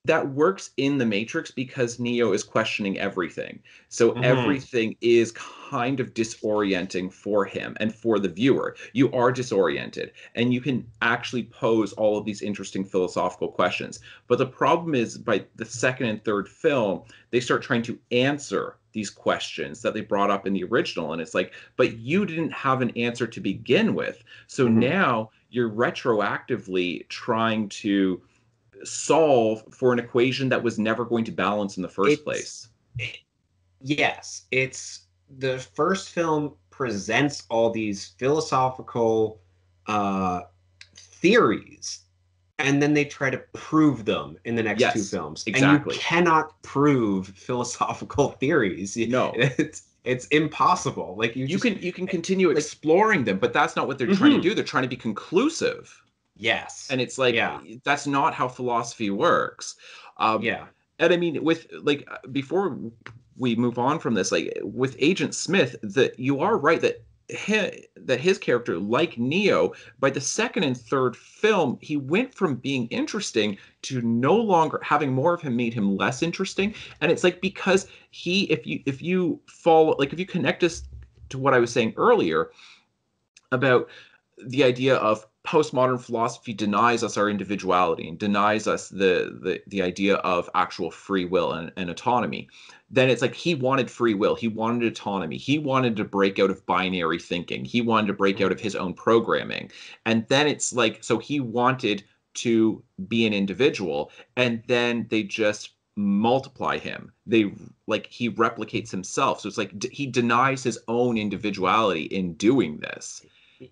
that works in the Matrix because Neo is questioning everything. So everything is kind of disorienting for him and for the viewer. You are disoriented and you can actually pose all of these interesting philosophical questions. But the problem is, by the second and third film, they start trying to answer these questions that they brought up in the original. And it's like, but you didn't have an answer to begin with. So now you're retroactively trying to solve for an equation that was never going to balance in the first place. Yes, it's the first film presents all these philosophical uh, theories, and then they try to prove them in the next two Yes, films. And you exactly. cannot prove philosophical theories. No. It's impossible. Like You can continue like exploring them, but that's not what they're trying to mhm. do. They're trying to be conclusive. Yes. And it's like Yeah. that's not how philosophy works. Um, Yeah. and I mean, with like before we move on from this, like with Agent Smith, that you are right that his character, like Neo, by the second and third film, he went from being interesting to no longer having more of him made him less interesting. And it's like because if you follow, like if you connect us to what I was saying earlier about the idea of postmodern philosophy denies us our individuality and denies us the idea of actual free will and autonomy, then it's like he wanted free will, he wanted autonomy, he wanted to break out of binary thinking, he wanted to break out of his own programming. And then it's like, so he wanted to be an individual, and then they just multiply him. They like he replicates himself, so it's like he denies his own individuality in doing this.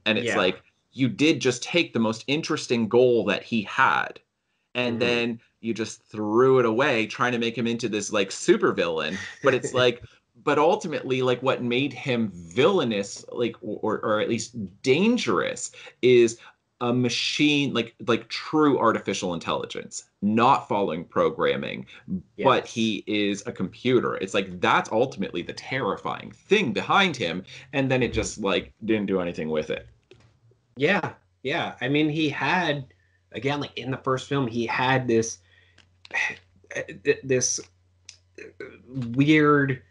And it's Yeah. like you did just take the most interesting goal that he had, and Mhm. then you just threw it away trying to make him into this like supervillain. But it's like, but ultimately, like what made him villainous, like or at least dangerous, is a machine, like true artificial intelligence, not following programming, but Yes. he is a computer. It's like that's ultimately the terrifying thing behind him, and then it Mhm. just like didn't do anything with it. Yeah. Yeah. I mean, he had again, like in the first film, he had this weird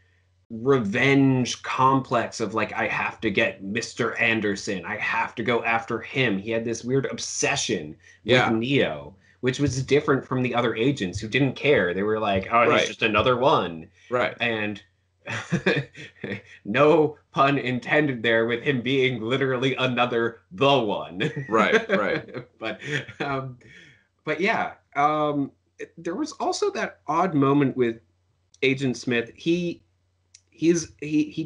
revenge complex of like I have to get Mr. Anderson. I have to go after him. He had this weird obsession with Yeah, Neo, which was different from the other agents who didn't care. They were like, "Oh, he's right, just another one." right, And no pun intended there with him being literally another the one. right, right. but um but yeah, there was also that odd moment with Agent Smith. He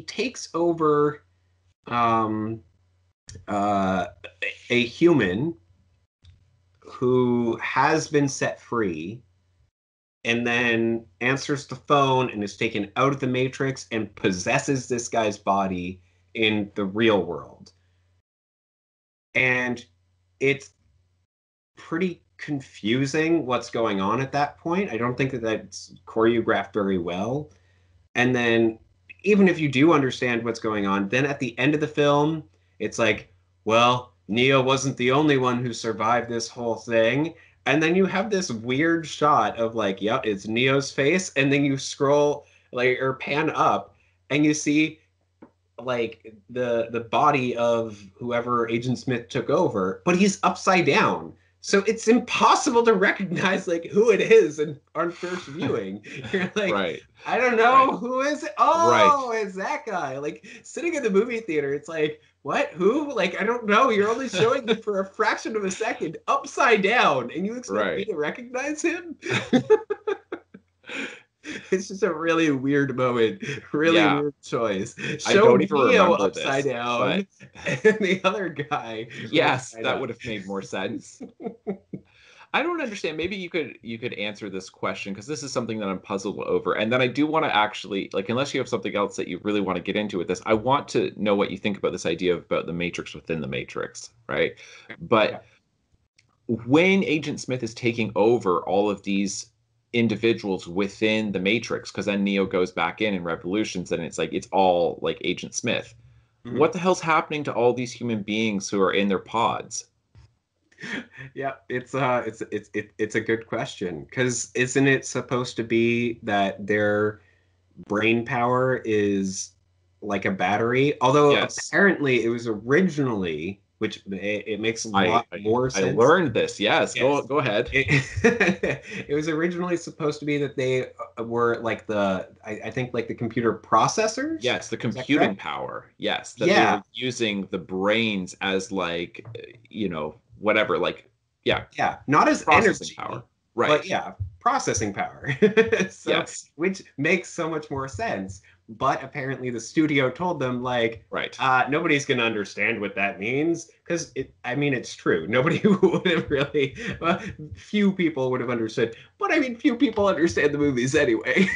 takes over um, uh, a human who has been set free and then answers the phone and is taken out of the matrix and possesses this guy's body in the real world. And it's pretty confusing what's going on at that point. I don't think that that's choreographed very well. And then even if you do understand what's going on, then at the end of the film, it's like, well, Neo wasn't the only one who survived this whole thing. And then you have this weird shot of like, yep, it's Neo's face, and then you scroll like or pan up and you see like the body of whoever Agent Smith took over, but he's upside down. So it's impossible to recognize like who it is and on first viewing. You're like, Right, I don't right, know who is it. right, Oh, it's that guy. Like sitting in the movie theater, it's like, what? Who? Like I don't know. You're only showing me for a fraction of a second, upside down, and you expect me right. to recognize him? It's just a really weird moment, really Yeah, weird choice. I Show don't even Neo remember upside this, but down and the other guy yes, right that up. would have made more sense. I don't understand. Maybe you could answer this question because this is something that I'm puzzled over. And then I do want to actually like, unless you have something else that you really want to get into with this, I want to know what you think about this idea about the matrix within the matrix, right? Yeah. But when Agent Smith is taking over all of these individuals within the matrix, because then Neo goes back in Revolutions, and it's like it's all like Agent Smith. Mhm. What the hell's happening to all these human beings who are in their pods? Yeah, it's a good question because isn't it supposed to be that their brain power is like a battery? Although Yes. apparently it was originally, which it makes a I, lot I more I sense. learned this. Yes, Yes. go ahead. It was originally supposed to be that they were like I think like the computer processors. Yes, the Is that computing correct? power. Yes, that they Yeah, were using the brains as like whatever, like yeah, yeah. Not as processing power. energy, but Right. yeah, processing power. So, Yes. which makes so much more sense. but apparently the studio told them, like, Right. nobody's going to understand what that means, because I mean, it's true. Nobody would have really, few people would have understood. But I mean, few people understand the movies anyway.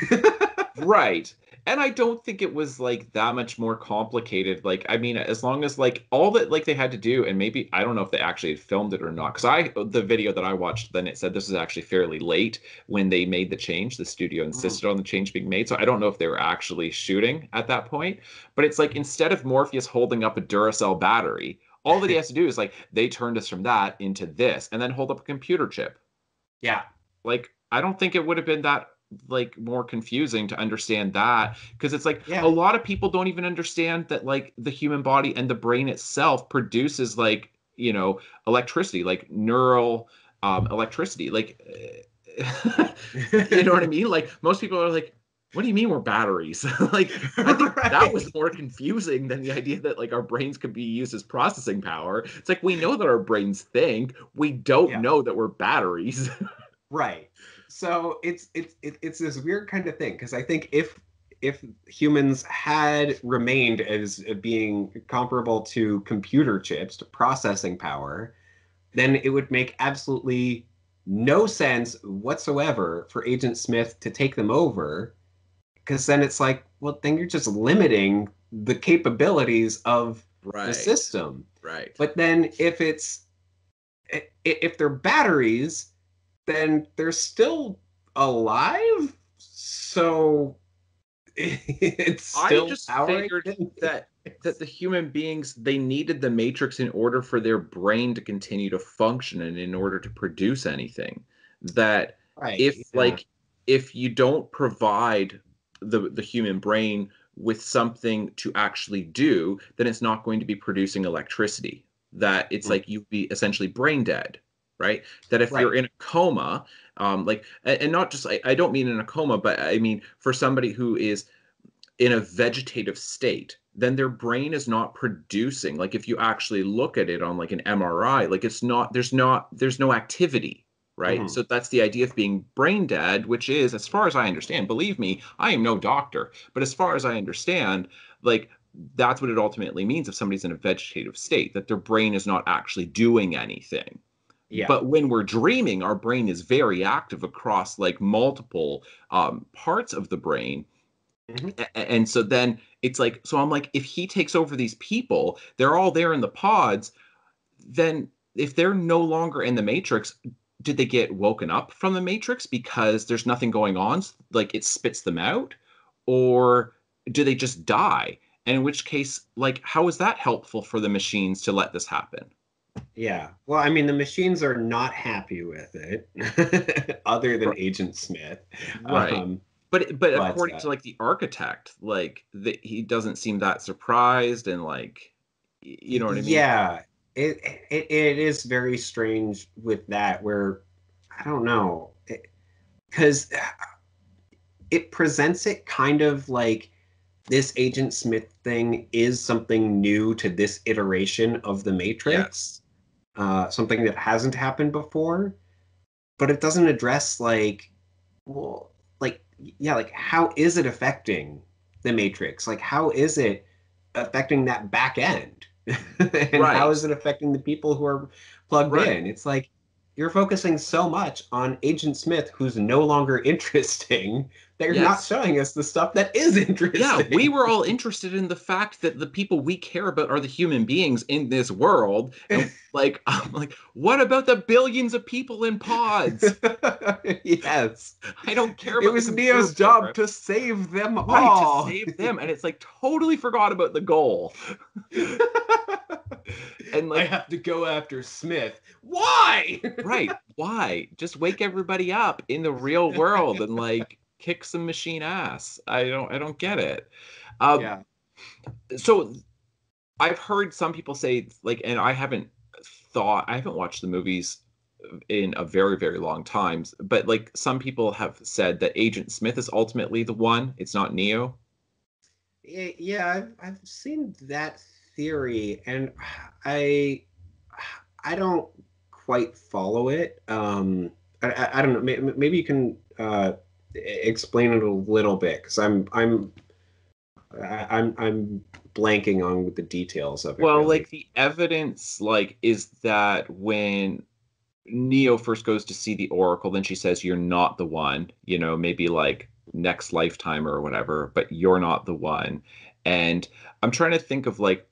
Right. And I don't think it was like that much more complicated. Like, I mean, as long as like all that like they had to do, and maybe I don't know if they actually had filmed it or not. Because the video that I watched, then it said this is actually fairly late when they made the change. The studio insisted on the change being made. So I don't know if they were actually shooting at that point. But it's like instead of Morpheus holding up a Duracell battery, all that he has to do is like they turned us from that into this and then hold up a computer chip. Yeah. Like, I don't think it would have been that like more confusing to understand that, because it's like Yeah. a lot of people don't even understand that like the human body and the brain itself produces like, you know, electricity, like neural electricity, like you know what I mean? Like most people are like, what do you mean we're batteries? Like I think Right. that was more confusing than the idea that like our brains could be used as processing power. It's like we know that our brains think, we don't Yeah. know that we're batteries. Right. So it's this weird kind of thing, because I think if humans had remained as being comparable to computer chips, to processing power, then it would make absolutely no sense whatsoever for Agent Smith to take them over, because then it's like, well, then you're just limiting the capabilities of the Right. system. Right. But then if they're batteries, then they're still alive. So it's I still just powering figured them. that the human beings, they needed the matrix in order for their brain to continue to function and in order to produce anything. That if Right. Yeah. like if you don't provide the human brain with something to actually do, then it's not going to be producing electricity. That it's Mm. like you'd be essentially brain dead, right? That if you're Right. in a coma, like and not just I don't mean in a coma, but I mean for somebody who is in a vegetative state, then their brain is not producing. Like if you actually look at it on like an MRI, like it's not there's no activity, right? Mhm. So that's the idea of being brain dead, which is, as far as I understand, believe me, I am no doctor, but as far as I understand, like that's what it ultimately means if somebody's in a vegetative state, that their brain is not actually doing anything. Yeah. But when we're dreaming, our brain is very active across like multiple parts of the brain. Mhm. And so then it's like, so I'm like, if he takes over these people, they're all there in the pods, then if they're no longer in the matrix, did they get woken up from the matrix because there's nothing going on, like it spits them out, or do they just die? And in which case, like, how is that helpful for the machines to let this happen? Yeah. Well, I mean, the machines are not happy with it, other than R- Agent Smith. Right. Um, But but according to like the architect, like he doesn't seem that surprised, and like you know what I mean? yeah, it is very strange with that, where I don't know, because it presents it kind of like this Agent Smith thing is something new to this iteration of the Matrix, Yes. something that hasn't happened before, but it doesn't address like, well, like, yeah, like how is it affecting the Matrix? Like, how is it affecting that back end? And how Right. is it affecting the people who are plugged Right. in? It's like you're focusing so much on Agent Smith, who's no longer interesting, that you're not Yes. showing us the stuff that is Yeah, we interesting. were all interested in the fact that the people we care about are the human beings in this world. And like, I'm like, what about the billions of people in pods? Yes. I don't care It about the was computer Neo's job program. to save them Right, to all. save them. And it's like totally forgot about the goal. And I like, have to go after Smith. Why? right, why? Just wake everybody up in the real world and like kick some machine ass. I don't get it. Um, Yeah. so I've heard some people say like, and I haven't watched the movies in a very, very long time, but like some people have said that Agent Smith is ultimately the one. It's not Neo. Yeah, I've seen that theory, and I I don't quite follow it. I don't know. Maybe you can explain it a little bit, because I'm I'm blanking on the details of it. Well, really. like the evidence, like, is that when Neo first goes to see the Oracle, then she says, "You're not the one," maybe like next lifetime or whatever, but you're not the one. And I'm trying to think of like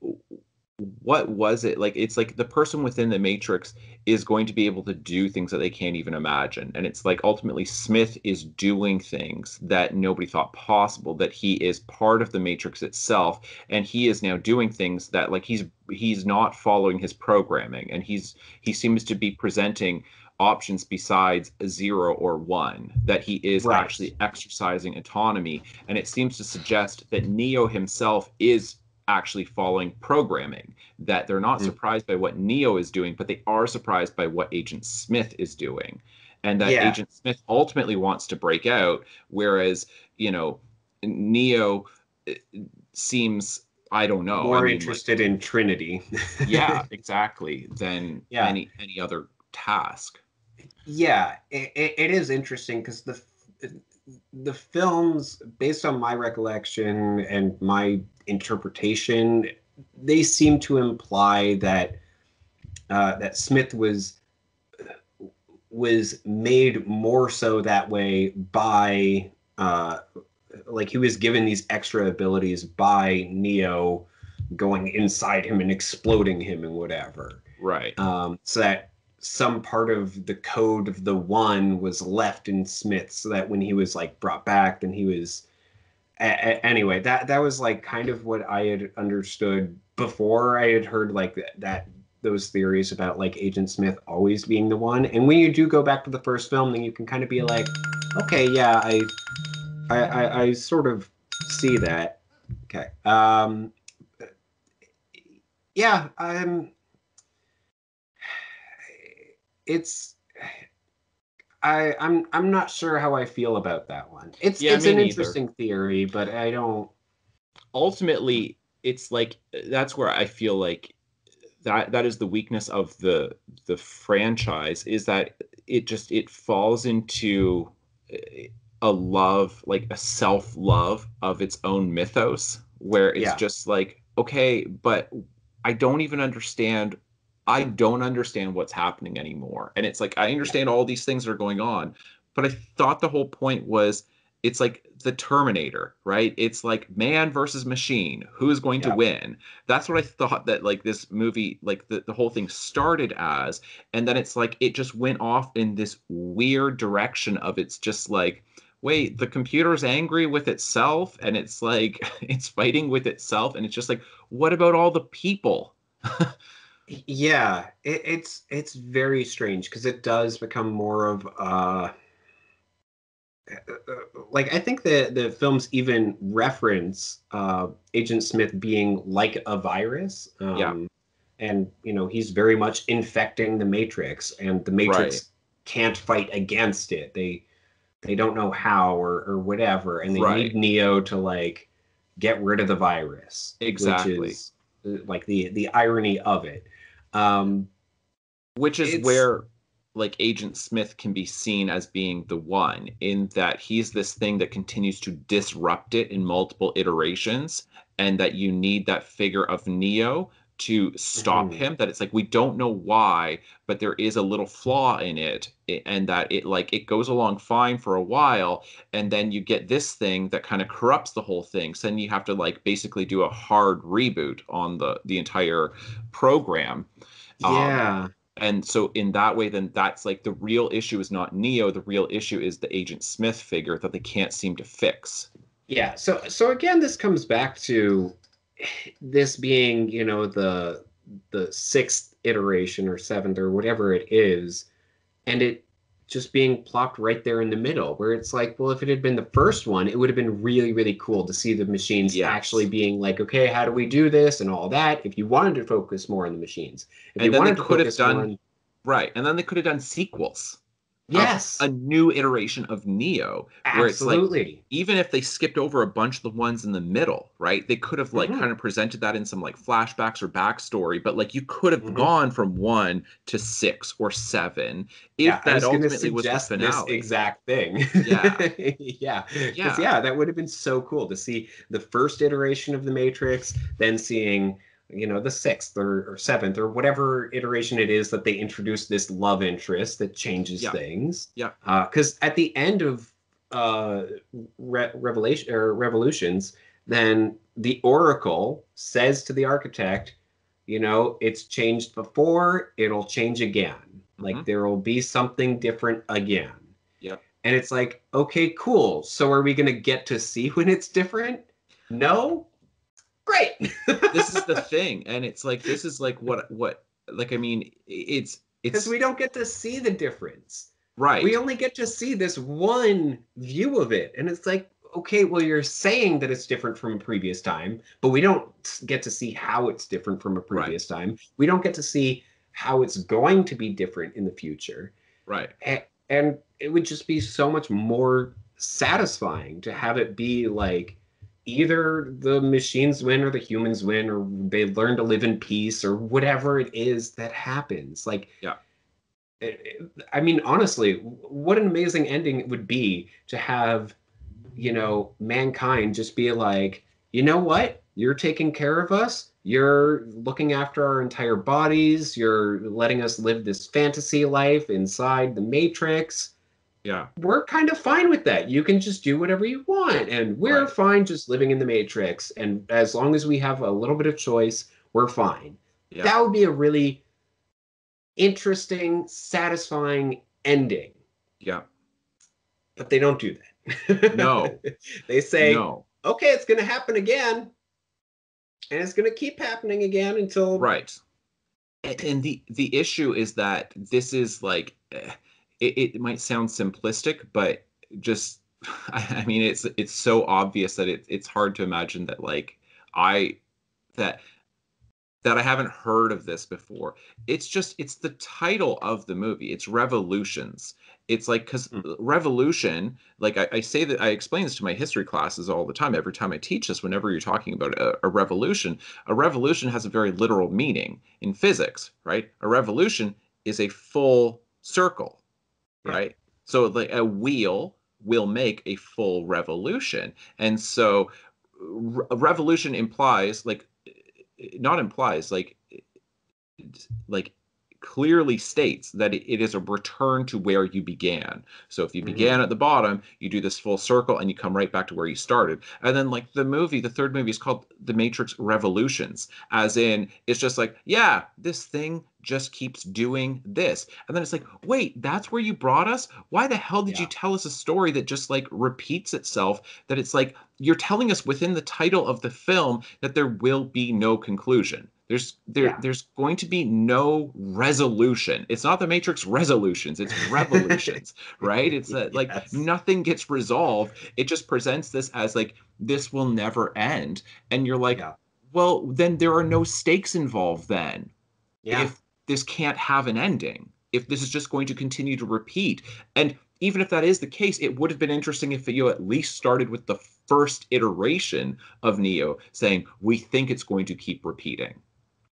what was it like. It's like the person within the Matrix is going to be able to do things that they can't even imagine, and it's like ultimately Smith is doing things that nobody thought possible, that he is part of the Matrix itself, and he is now doing things that like he's not following his programming, and he seems to be presenting options besides a 0 or 1, that he is Right. actually exercising autonomy, and it seems to suggest that Neo himself is actually following programming, that they're not surprised by what Neo is doing, but they are surprised by what Agent Smith is doing. And that Agent Smith ultimately wants to break out, whereas, Neo seems, I don't know, more interested in Trinity. Yeah, exactly, than any other task. Yeah, it is interesting because the films, based on my recollection and my interpretation, they seem to imply that that Smith was made more so that way by like he was given these extra abilities by Neo going inside him and exploding him and whatever. Right. So that some part of the code of the one was left in Smith, so that when he was like brought back, then he was anyway. That was like kind of what I had understood before. I had heard like that those theories about like Agent Smith always being the one. And when you do go back to the first film, then you can kind of be like, okay, yeah, I sort of see that. Okay. Yeah, it's I'm not sure how I feel about that one. It's Yeah, it's me an neither. interesting theory, but I don't. Ultimately, it's like that's where I feel like that is the weakness of the franchise, is that it falls into a love, like a self-love of its own mythos, where it's Yeah. just like, okay, but I don't even understand. I don't understand what's happening anymore. And it's like, I understand all these things that are going on, but I thought the whole point was it's like the Terminator, right? It's like man versus machine. Who is going to win? That's what I thought that like this movie, like the whole thing started as. And then it's like it just went off in this weird direction of it's just like, wait, the computer's angry with itself, and it's like it's fighting with itself, and it's just like, what about all the people? Yeah, it's very strange because it does become more of like I think the films even reference Agent Smith being like a virus. Yeah. And he's very much infecting the Matrix, and the Matrix Right. can't fight against it. They don't know how or whatever, and they Right. need Neo to like get rid of the virus, Exactly. which is like the irony of it. Which is It's where like Agent Smith can be seen as being the one, in that he's this thing that continues to disrupt it in multiple iterations, and that you need that figure of Neo to stop him. That it's like, we don't know why, but there is a little flaw in it, and that it like it goes along fine for a while, and then you get this thing that kind of corrupts the whole thing, so then you have to like basically do a hard reboot on the entire program. yeah. And so in that way, then that's like the real issue is not Neo. The real issue is the Agent Smith figure that they can't seem to fix. Yeah, so again, this comes back to this being, the sixth iteration or seventh or whatever it is, and it just being plopped right there in the middle, where it's like, well, if it had been the first one, it would have been really, really cool to see the machines actually being like, okay, how do we do this and all that, if you wanted to focus more on the machines. If And you then they wanted to could have focus more done on right, and then they could have done sequels. Yes. A new iteration of Neo, where it's like, Absolutely. even if they skipped over a bunch of the ones in the middle, right? They could have like Mhm. kind of presented that in some like flashbacks or backstory, but like you could have Mhm. gone from 1 to 6 or 7 Yeah, if I that was going to ultimately was the suggest this finale. exact thing. Yeah. Yeah, because Yeah. yeah, that would have been so cool to see the first iteration of the Matrix, then seeing, the sixth or seventh or whatever iteration it is that they introduce this love interest that changes Yeah. things. Yeah. Because at the end of Revelation or Revolutions, then the Oracle says to the architect, it's changed before, it'll change again. Like Hmm. there will be something different again. Yeah. And it's like, okay, cool. So are we going to get to see when it's different? No? Great. This is the thing. And it's like, this is like what, like, I mean, Because it's we don't get to see the difference. We right. only get to see this one view of it. And it's like, okay, well, you're saying that it's different from a previous time, but we don't get to see how it's different from a Right. previous time. We don't get to see how it's going to be different in the future. Right. And it would just be so much more satisfying to have it be like either the machines win or the humans win, or they learn to live in peace, or whatever it is that happens. Like, Yeah. I mean, honestly, what an amazing ending it would be to have, mankind just be like, you know what? You're taking care of us. You're looking after our entire bodies. You're letting us live this fantasy life inside the Matrix. Yeah. We're kind of fine with that. You can just do whatever you want. And we're Right. fine just living in the Matrix. And as long as we have a little bit of choice, we're fine. Yeah. That would be a really interesting, satisfying ending. Yeah. But they don't do that. No. They say, No. okay, it's going to happen again. And it's going to keep happening again until. Right. And the issue is that this is like, it might sound simplistic, but just I mean it's so obvious that it's hard to imagine that like I that that I haven't heard of this before. It's the title of the movie. It's Revolutions. It's like, because Hmm. revolution, like I say that I explain this to my history classes all the time. Every time I teach this, whenever you're talking about a revolution has a very literal meaning in physics, right? A revolution is a full circle, Yeah. right? So like a wheel will make a full revolution. And so a revolution implies like not implies like clearly states that it is a return to where you began. So if you Hmm. began at the bottom, you do this full circle and you come right back to where you started. And then like the third movie is called The Matrix Revolutions, as in it's just like, yeah, this thing just keeps doing this. And then it's like, wait, that's where you brought us? Why the hell did you Yeah. tell us a story that just like repeats itself? That it's like you're telling us within the title of the film that there will be no conclusion. Yeah. There's going to be no resolution. It's not the Matrix resolutions, it's revolutions, right? It's that like Yes. nothing gets resolved. It just presents this as like this will never end. And you're like, Yeah. well, then there are no stakes involved then. Yeah. If this can't have an ending, if this is just going to continue to repeat. And even if that is the case, it would have been interesting if you at least started with the first iteration of Neo saying, we think it's going to keep repeating,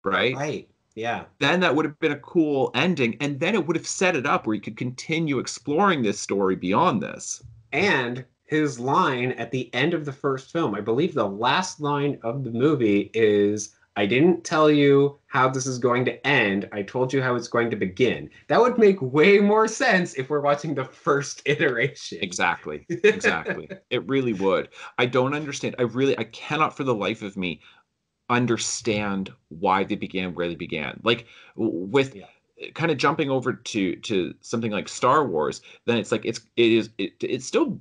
right? Right. Yeah. Then that would have been a cool ending. And then it would have set it up where you could continue exploring this story beyond this. And his line at the end of the first film, I believe the last line of the movie is, I didn't tell you how this is going to end. I told you how it's going to begin. That would make way more sense if we're watching the first iteration. Exactly. Exactly. It really would. I don't understand. I cannot for the life of me understand why they began where they began. Like with Yeah. kind of jumping over to something like Star Wars, then it's like it still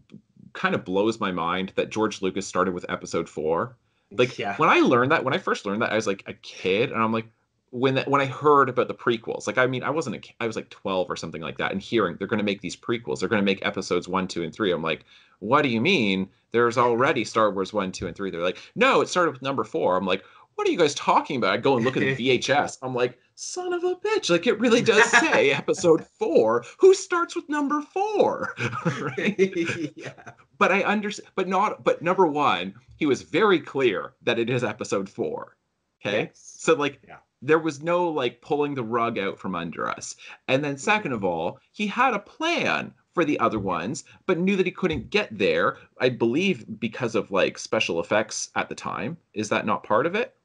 kind of blows my mind that George Lucas started with episode 4. Like Yeah. when I first learned that, I was like a kid, and I'm like when I heard about the prequels, like I mean, I was like 12 or something like that, and hearing they're going to make these prequels, they're going to make episodes 1, 2, and 3. I'm like, what do you mean? There's already Star Wars 1, 2, and 3. They're like, no, it started with number 4. I'm like, what are you guys talking about? I go and look at the VHS. I'm like, son of a bitch. Like, it really does say episode 4. Who starts with number 4? Right? Yeah. But I understand, but number 1, he was very clear that it is episode 4. Okay. Yes. So like, Yeah. there was no like pulling the rug out from under us. And then second of all, he had a plan for the other ones, but knew that he couldn't get there, I believe, because of like special effects at the time. Is that not part of it?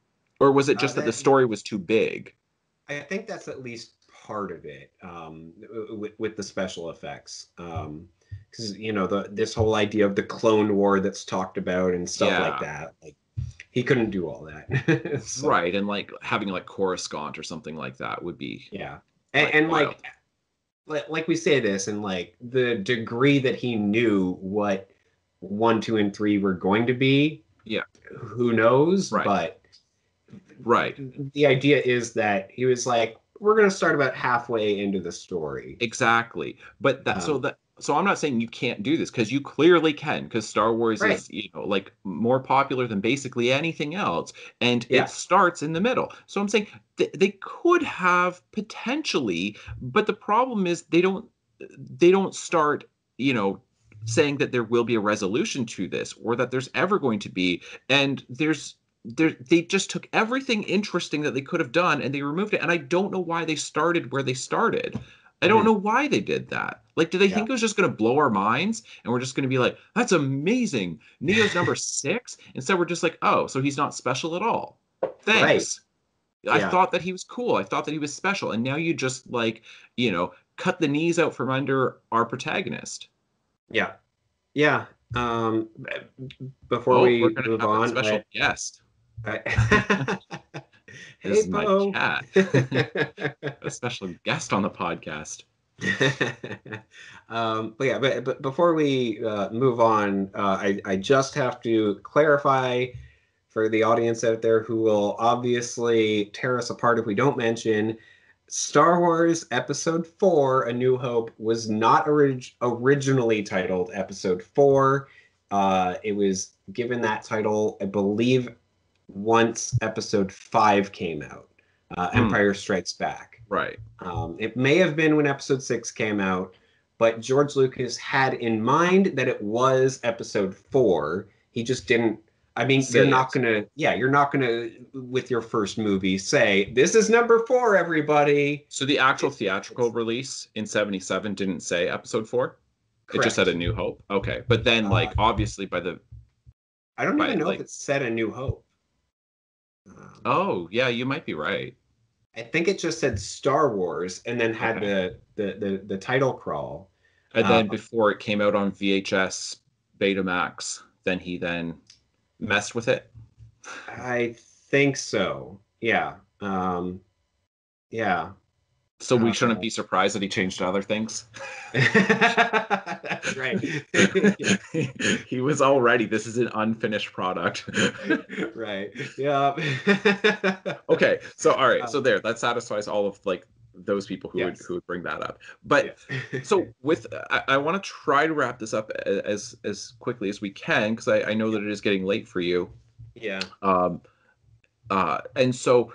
Or was it just that the story was too big? I think that's at least part of it, with the special effects. Because this whole idea of the Clone War that's talked about and stuff like that, like he couldn't do all that. So, right, and like having like Coruscant or something like that would be and like we say this, and like the degree that he knew what 1, 2, and 3 were going to be. Yeah, who knows? Right. But the idea is that he was like, we're going to start about halfway into the story. Exactly. But so I'm not saying you can't do this, because you clearly can, because Star Wars is, like more popular than basically anything else, and it starts in the middle. So I'm saying they could have potentially, but the problem is they don't start, saying that there will be a resolution to this, or that there's ever going to be, and they just took everything interesting that they could have done and they removed it. And I don't know why they started where they started. I don't know why they did that. Like, do they think it was just going to blow our minds and we're just going to be like, that's amazing, Neo's number 6? Instead, we're just like, oh, so he's not special at all. Thanks. Right. I thought that he was cool. I thought that he was special. And now you just like, cut the knees out from under our protagonist. Yeah. Yeah. Before we move on, a special guest. Hey, my cat. A special guest on the podcast. But before we move on, I just have to clarify for the audience out there who will obviously tear us apart if we don't mention, Star Wars Episode 4, A New Hope, was not originally titled Episode 4. It was given that title, I believe, once Episode 5 came out, Empire Strikes Back. Right. It may have been when Episode 6 came out, but George Lucas had in mind that it was Episode 4. He just didn't. I mean, you're not gonna, with your first movie, say, this is number 4, everybody. So the actual theatrical release in 1977 didn't say Episode 4? Correct. It just said A New Hope? Okay. But then, obviously by the... I don't even know if it said A New Hope. Oh, yeah, you might be right. I think it just said Star Wars and then had the title crawl. And then before it came out on VHS Betamax, then he messed with it? I think so. Yeah. Yeah. So we shouldn't be surprised that he changed other things? That's right. He was already, this is an unfinished product. Right. Yeah. Okay. So, all right. So that satisfies all of like those people who would bring that up. But so I want to try to wrap this up as quickly as we can, because I know that it is getting late for you. Yeah. And so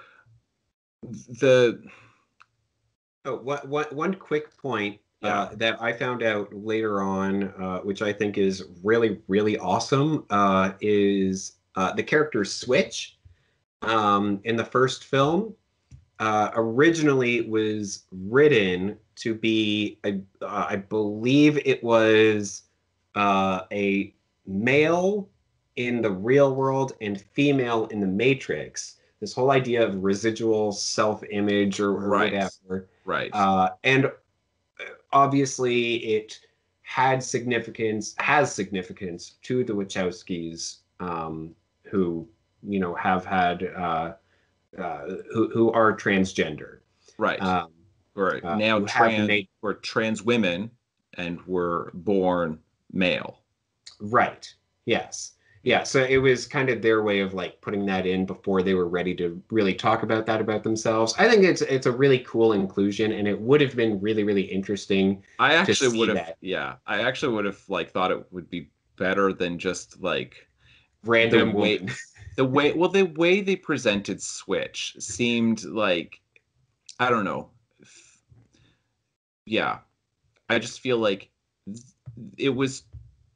one quick point that I found out later on, which I think is really, really awesome, is the character Switch in the first film. Originally was written to be, I believe it was a male in the real world and female in the Matrix. This whole idea of residual self-image or whatever. Right. And obviously it has significance to the Wachowskis, who, have had... who are transgender, right? Right. Now we're trans women, and were born male. Right. Yes. Yeah. So it was kind of their way of like putting that in before they were ready to really talk about that about themselves. I think it's a really cool inclusion, and it would have been really, really interesting. I actually would have. Yeah. I actually would have like thought it would be better than just like random women. the way they presented Switch seemed like, I don't know. Yeah, I just feel like it was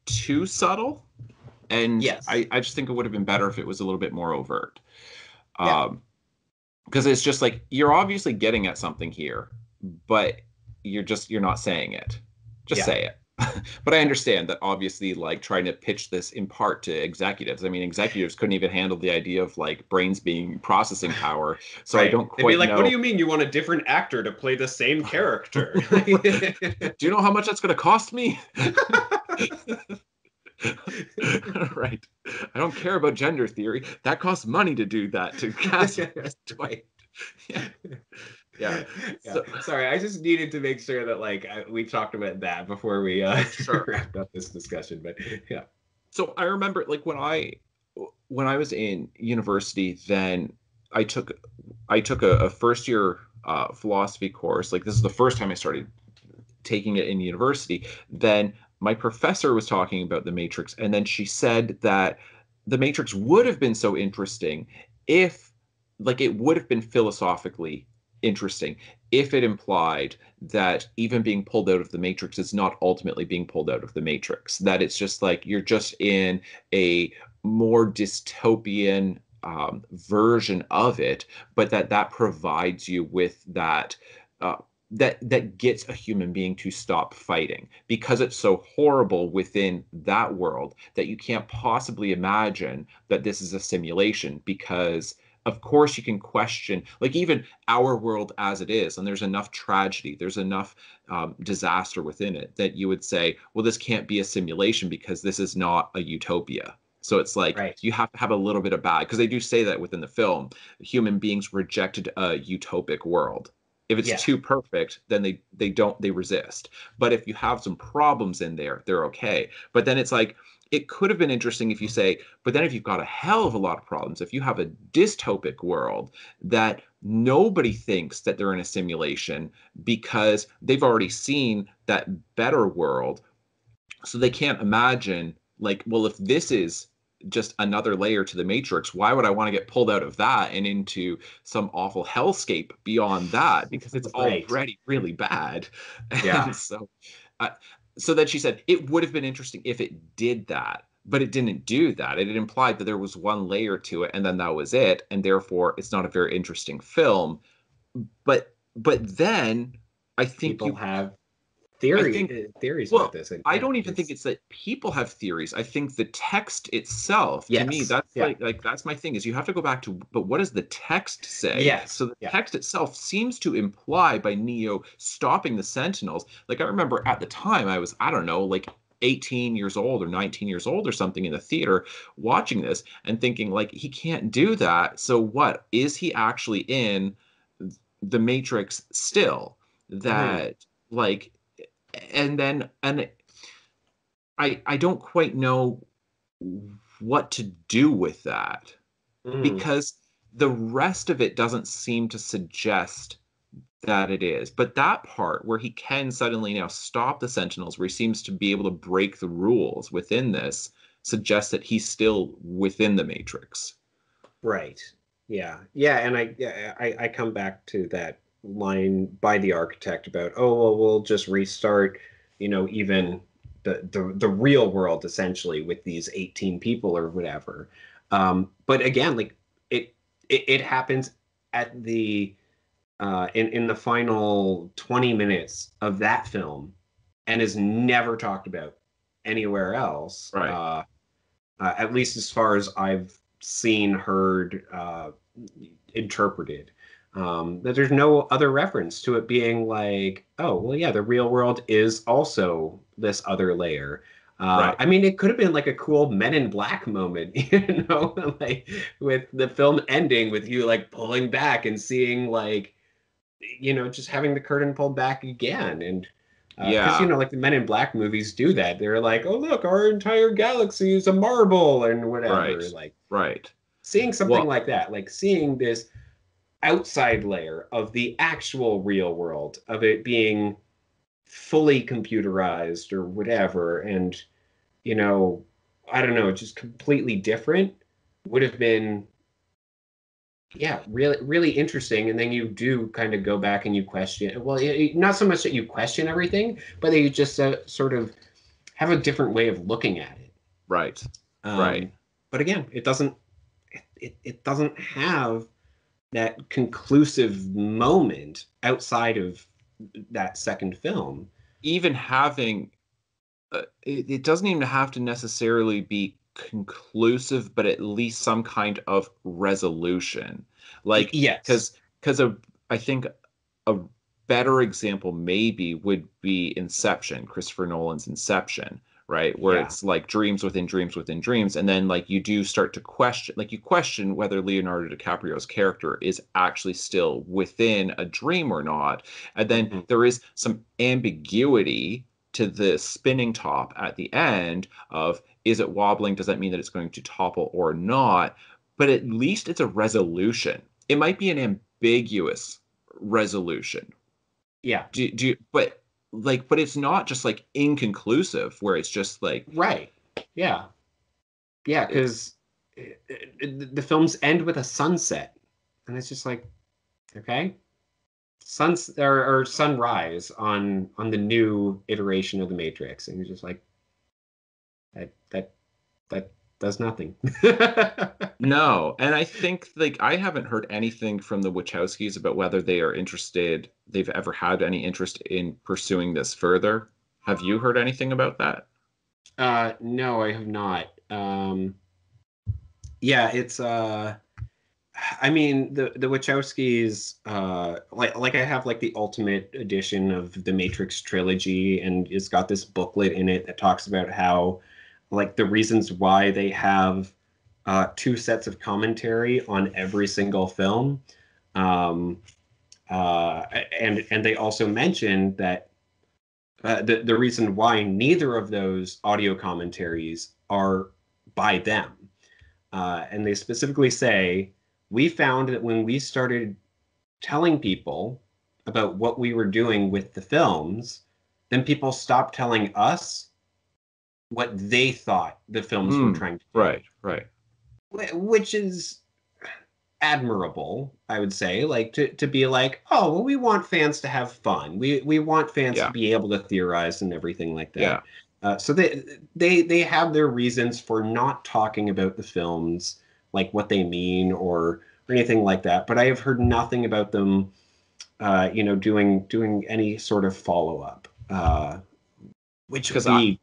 too subtle, and Yes. I just think it would have been better if it was a little bit more overt. Yeah. Because it's just like, you're obviously getting at something here, but you're not saying it. Just say it. But I understand that obviously, like, trying to pitch this in part to executives. I mean, executives couldn't even handle the idea of like brains being processing power. So I don't They'd be quite like, know. what do you mean you want a different actor to play the same character? Do you know how much that's going to cost me? Right. I don't care about gender theory. That costs money to do that, to cast Dwight. Yeah. Yeah. So, sorry, I just needed to make sure that like we talked about that before we sure. wrapped up this discussion. But yeah. So I remember, like, when I was in university, then I took a first year philosophy course. Like, this is the first time I started taking it in university. Then my professor was talking about the Matrix, and then she said that the Matrix would have been so interesting if, like, it would have been philosophically interesting if it implied that even being pulled out of the Matrix is not ultimately being pulled out of the Matrix, that it's just like you're just in a more dystopian version of it, but that provides you with that that gets a human being to stop fighting, because it's so horrible within that world that you can't possibly imagine that this is a simulation, because of course you can question, like, even our world as it is, and there's enough tragedy, there's enough disaster within it, that you would say, well, this can't be a simulation because this is not a utopia. So it's like, you have to have a little bit of bad, because they do say that within the film, human beings rejected a utopic world. If it's too perfect, then they resist. But if you have some problems in there, they're okay. But then it's like, it could have been interesting if you say, but then if you've got a hell of a lot of problems, if you have a dystopic world that nobody thinks that they're in a simulation because they've already seen that better world, so they can't imagine, like, well, if this is just another layer to the Matrix, why would I want to get pulled out of that and into some awful hellscape beyond that? Because it's already really bad. And so then she said it would have been interesting if it did that, but it didn't do that. It implied that there was one layer to it, and then that was it, and therefore it's not a very interesting film. But then I think people have theories about this. I don't even think it's that people have theories. I think the text itself, to me, that's like that's my thing, is you have to go back to, but what does the text say? Yes. So the text itself seems to imply by Neo stopping the Sentinels. Like, I remember at the time I was, I don't know, like 18 years old or 19 years old or something, in the theater watching this and thinking, like, he can't do that. So what is he actually in the Matrix still? That like, and I don't quite know what to do with that, because the rest of it doesn't seem to suggest that it is. But that part where he can suddenly now stop the Sentinels, where he seems to be able to break the rules within this, suggests that he's still within the Matrix. Right. Yeah. Yeah. And I come back to that line by the architect about, oh, well, we'll just restart, even the real world, essentially, with these 18 people or whatever. But again, like, it happens at the in the final 20 minutes of that film, and is never talked about anywhere else. Right. At least as far as I've seen, heard, interpreted. That there's no other reference to it being like, oh, well, yeah, the real world is also this other layer. I mean, it could have been like a cool Men in Black moment, like with the film ending with you like pulling back and seeing, like, just having the curtain pulled back again. And because, like the Men in Black movies do that. They're like, oh, look, our entire galaxy is a marble and whatever. Seeing something like that, like seeing this outside layer of the actual real world, of it being fully computerized or whatever, and I don't know, just completely different, would have been, yeah, really, really interesting. And then you do kind of go back and you question, well, not so much that you question everything, but that you just sort of have a different way of looking at it. Right. Right. But again, it doesn't have that conclusive moment outside of that second film. Even having, it doesn't even have to necessarily be conclusive, but at least some kind of resolution. Like, yes, because I think a better example maybe would be Inception, Christopher Nolan's Inception, right? Where it's like dreams within dreams within dreams. And then like you do start to question, like you question whether Leonardo DiCaprio's character is actually still within a dream or not. And then there is some ambiguity to the spinning top at the end of, is it wobbling? Does that mean that it's going to topple or not? But at least it's a resolution. It might be an ambiguous resolution. Yeah. But it's not just like inconclusive where it's just like, right. Yeah. Yeah, because the films end with a sunset, and it's just like, okay, or sunrise on the new iteration of the Matrix, and you're just like, that does nothing. No, and I think like I haven't heard anything from the Wachowskis about whether they've ever had any interest in pursuing this further. Have you heard anything about that? No, I have not. Yeah, it's I mean the Wachowskis like I have like the ultimate edition of the Matrix trilogy, and it's got this booklet in it that talks about how like the reasons why they have two sets of commentary on every single film. And they also mentioned that the reason why neither of those audio commentaries are by them. And they specifically say, we found that when we started telling people about what we were doing with the films, then people stopped telling us what they thought the films were trying to do. Right. Which is admirable, I would say, like to be like, oh, well, we want fans to have fun. We want fans to be able to theorize and everything like that. So they have their reasons for not talking about the films, like what they mean or anything like that. But I have heard nothing about them, doing any sort of follow up, which would be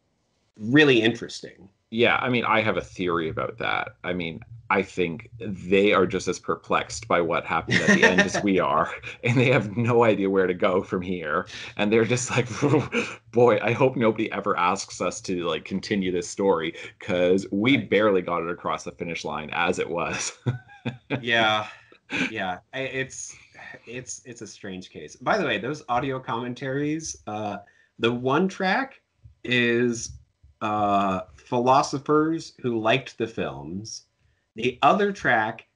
really interesting. Yeah, I mean, I have a theory about that. I mean, I think they are just as perplexed by what happened at the end as we are, and they have no idea where to go from here. And they're just like, boy, I hope nobody ever asks us to like continue this story because we barely got it across the finish line as it was. Yeah. It's a strange case. By the way, those audio commentaries, the one track is philosophers who liked the films. The other track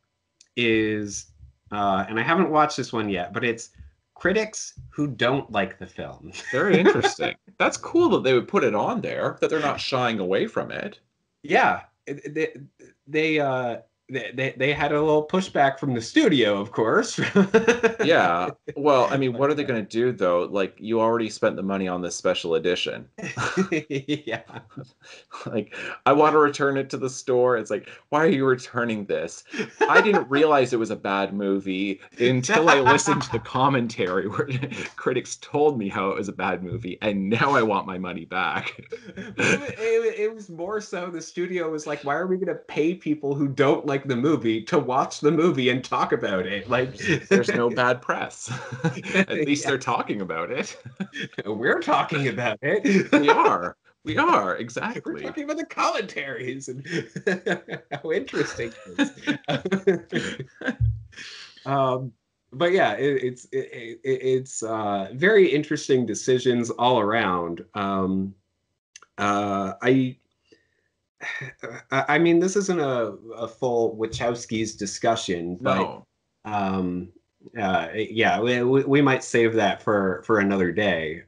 is, and I haven't watched this one yet, but it's critics who don't like the film. Very interesting. That's cool that they would put it on there, that they're not shying away from it. Yeah. They had a little pushback from the studio, of course. Yeah. Well, I mean, what are they going to do, though? Like, you already spent the money on this special edition. Yeah. Like, I want to return it to the store. It's like, why are you returning this? I didn't realize it was a bad movie until I listened to the commentary where critics told me how it was a bad movie, and now I want my money back. It was more so the studio was like, why are we going to pay people who don't like the movie to watch the movie and talk about it? Like, there's no bad press. At least they're talking about it. We're talking about it. We are exactly. We're talking about the commentaries and how interesting it is. But yeah, it's very interesting decisions all around. I mean, this isn't a full Wachowskis discussion, but Yeah, we might save that for another day.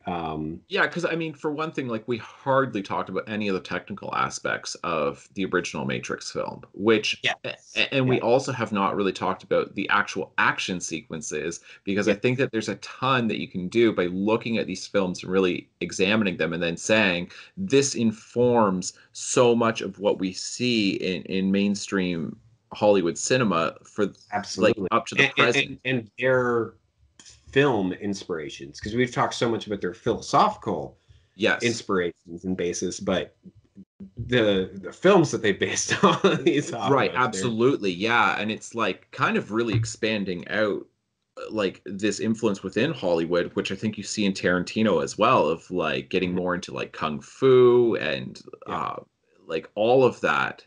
Yeah, because I mean, for one thing, like we hardly talked about any of the technical aspects of the original Matrix film, which, Yes. and Yeah. we also have not really talked about the actual action sequences, because I Yeah. think that there's a ton that you can do by looking at these films and really examining them and then saying this informs so much of what we see in mainstream Hollywood cinema for like Absolutely. up to the present. And their film inspirations, because we've talked so much about their philosophical Yes. inspirations and basis, but the films that they based all these off Right, of, they're absolutely. Yeah, and it's like kind of really expanding out like this influence within Hollywood, which I think you see in Tarantino as well, of like getting Mhm. more into like kung fu and Yeah. like all of that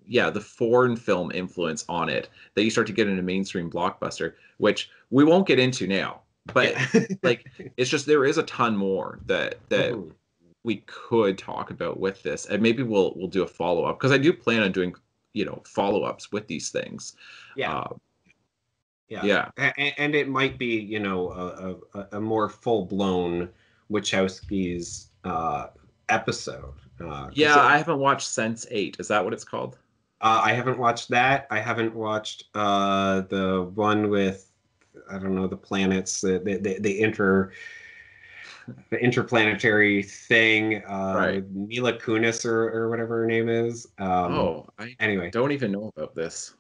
yeah, the foreign film influence on it that you start to get in a mainstream blockbuster, which we won't get into now. But Yeah. like it's just there is a ton more that Mhm. we could talk about with this, and maybe we'll do a follow up because I do plan on doing follow ups with these things. Yeah. Uh, Yeah. yeah, And it might be, a more full-blown Wachowski's episode. Because yeah. I haven't watched Sense8. Is that what it's called? I haven't watched that. I haven't watched the one with, I don't know, the planets, the interplanetary thing Right. with Mila Kunis or whatever her name is. Oh, I Anyway, don't even know about this.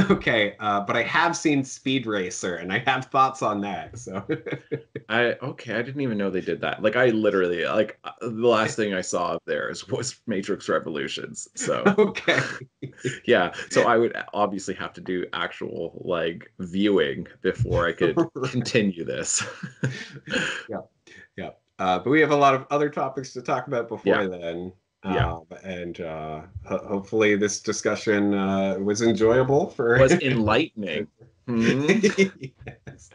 okay, but I have seen Speed Racer, and I have thoughts on that. So, I didn't even know they did that. Like I literally like the last thing I saw of theirs was Matrix Revolutions. So okay, yeah, so I would obviously have to do actual like viewing before I could right. continue this. Yeah, yeah. But we have a lot of other topics to talk about Yeah, before then. yeah. And hopefully this discussion was enjoyable for Was enlightening. Hmm? yes.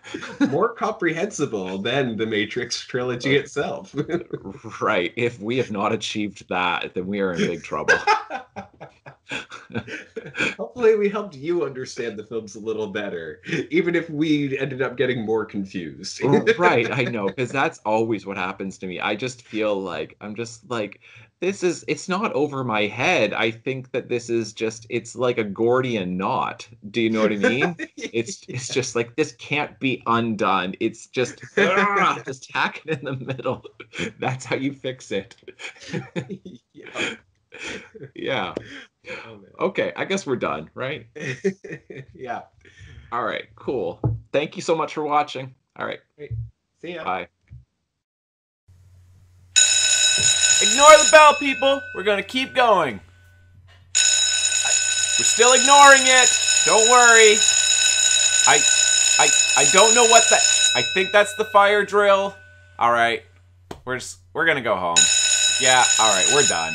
More comprehensible than the Matrix trilogy itself. Right. If we have not achieved that, then we are in big trouble. Hopefully, we helped you understand the films a little better, even if we ended up getting more confused. Right, I know, because that's always what happens to me. I just feel like I'm just like, it's not over my head. I think that this is just, it's like a Gordian knot. Do you know what I mean? It's just like this can't be undone. It's just tack it in the middle. That's how you fix it. Yeah. Yeah. Oh, man. Okay, I guess we're done, right? Yeah. All right, cool. Thank you so much for watching. All right, Great. See ya. bye. Ignore the bell, people. We're gonna keep going. We're still ignoring it. Don't worry. I, I don't know what that. I think that's the fire drill. All right, we're gonna go home. Yeah. All right, we're done.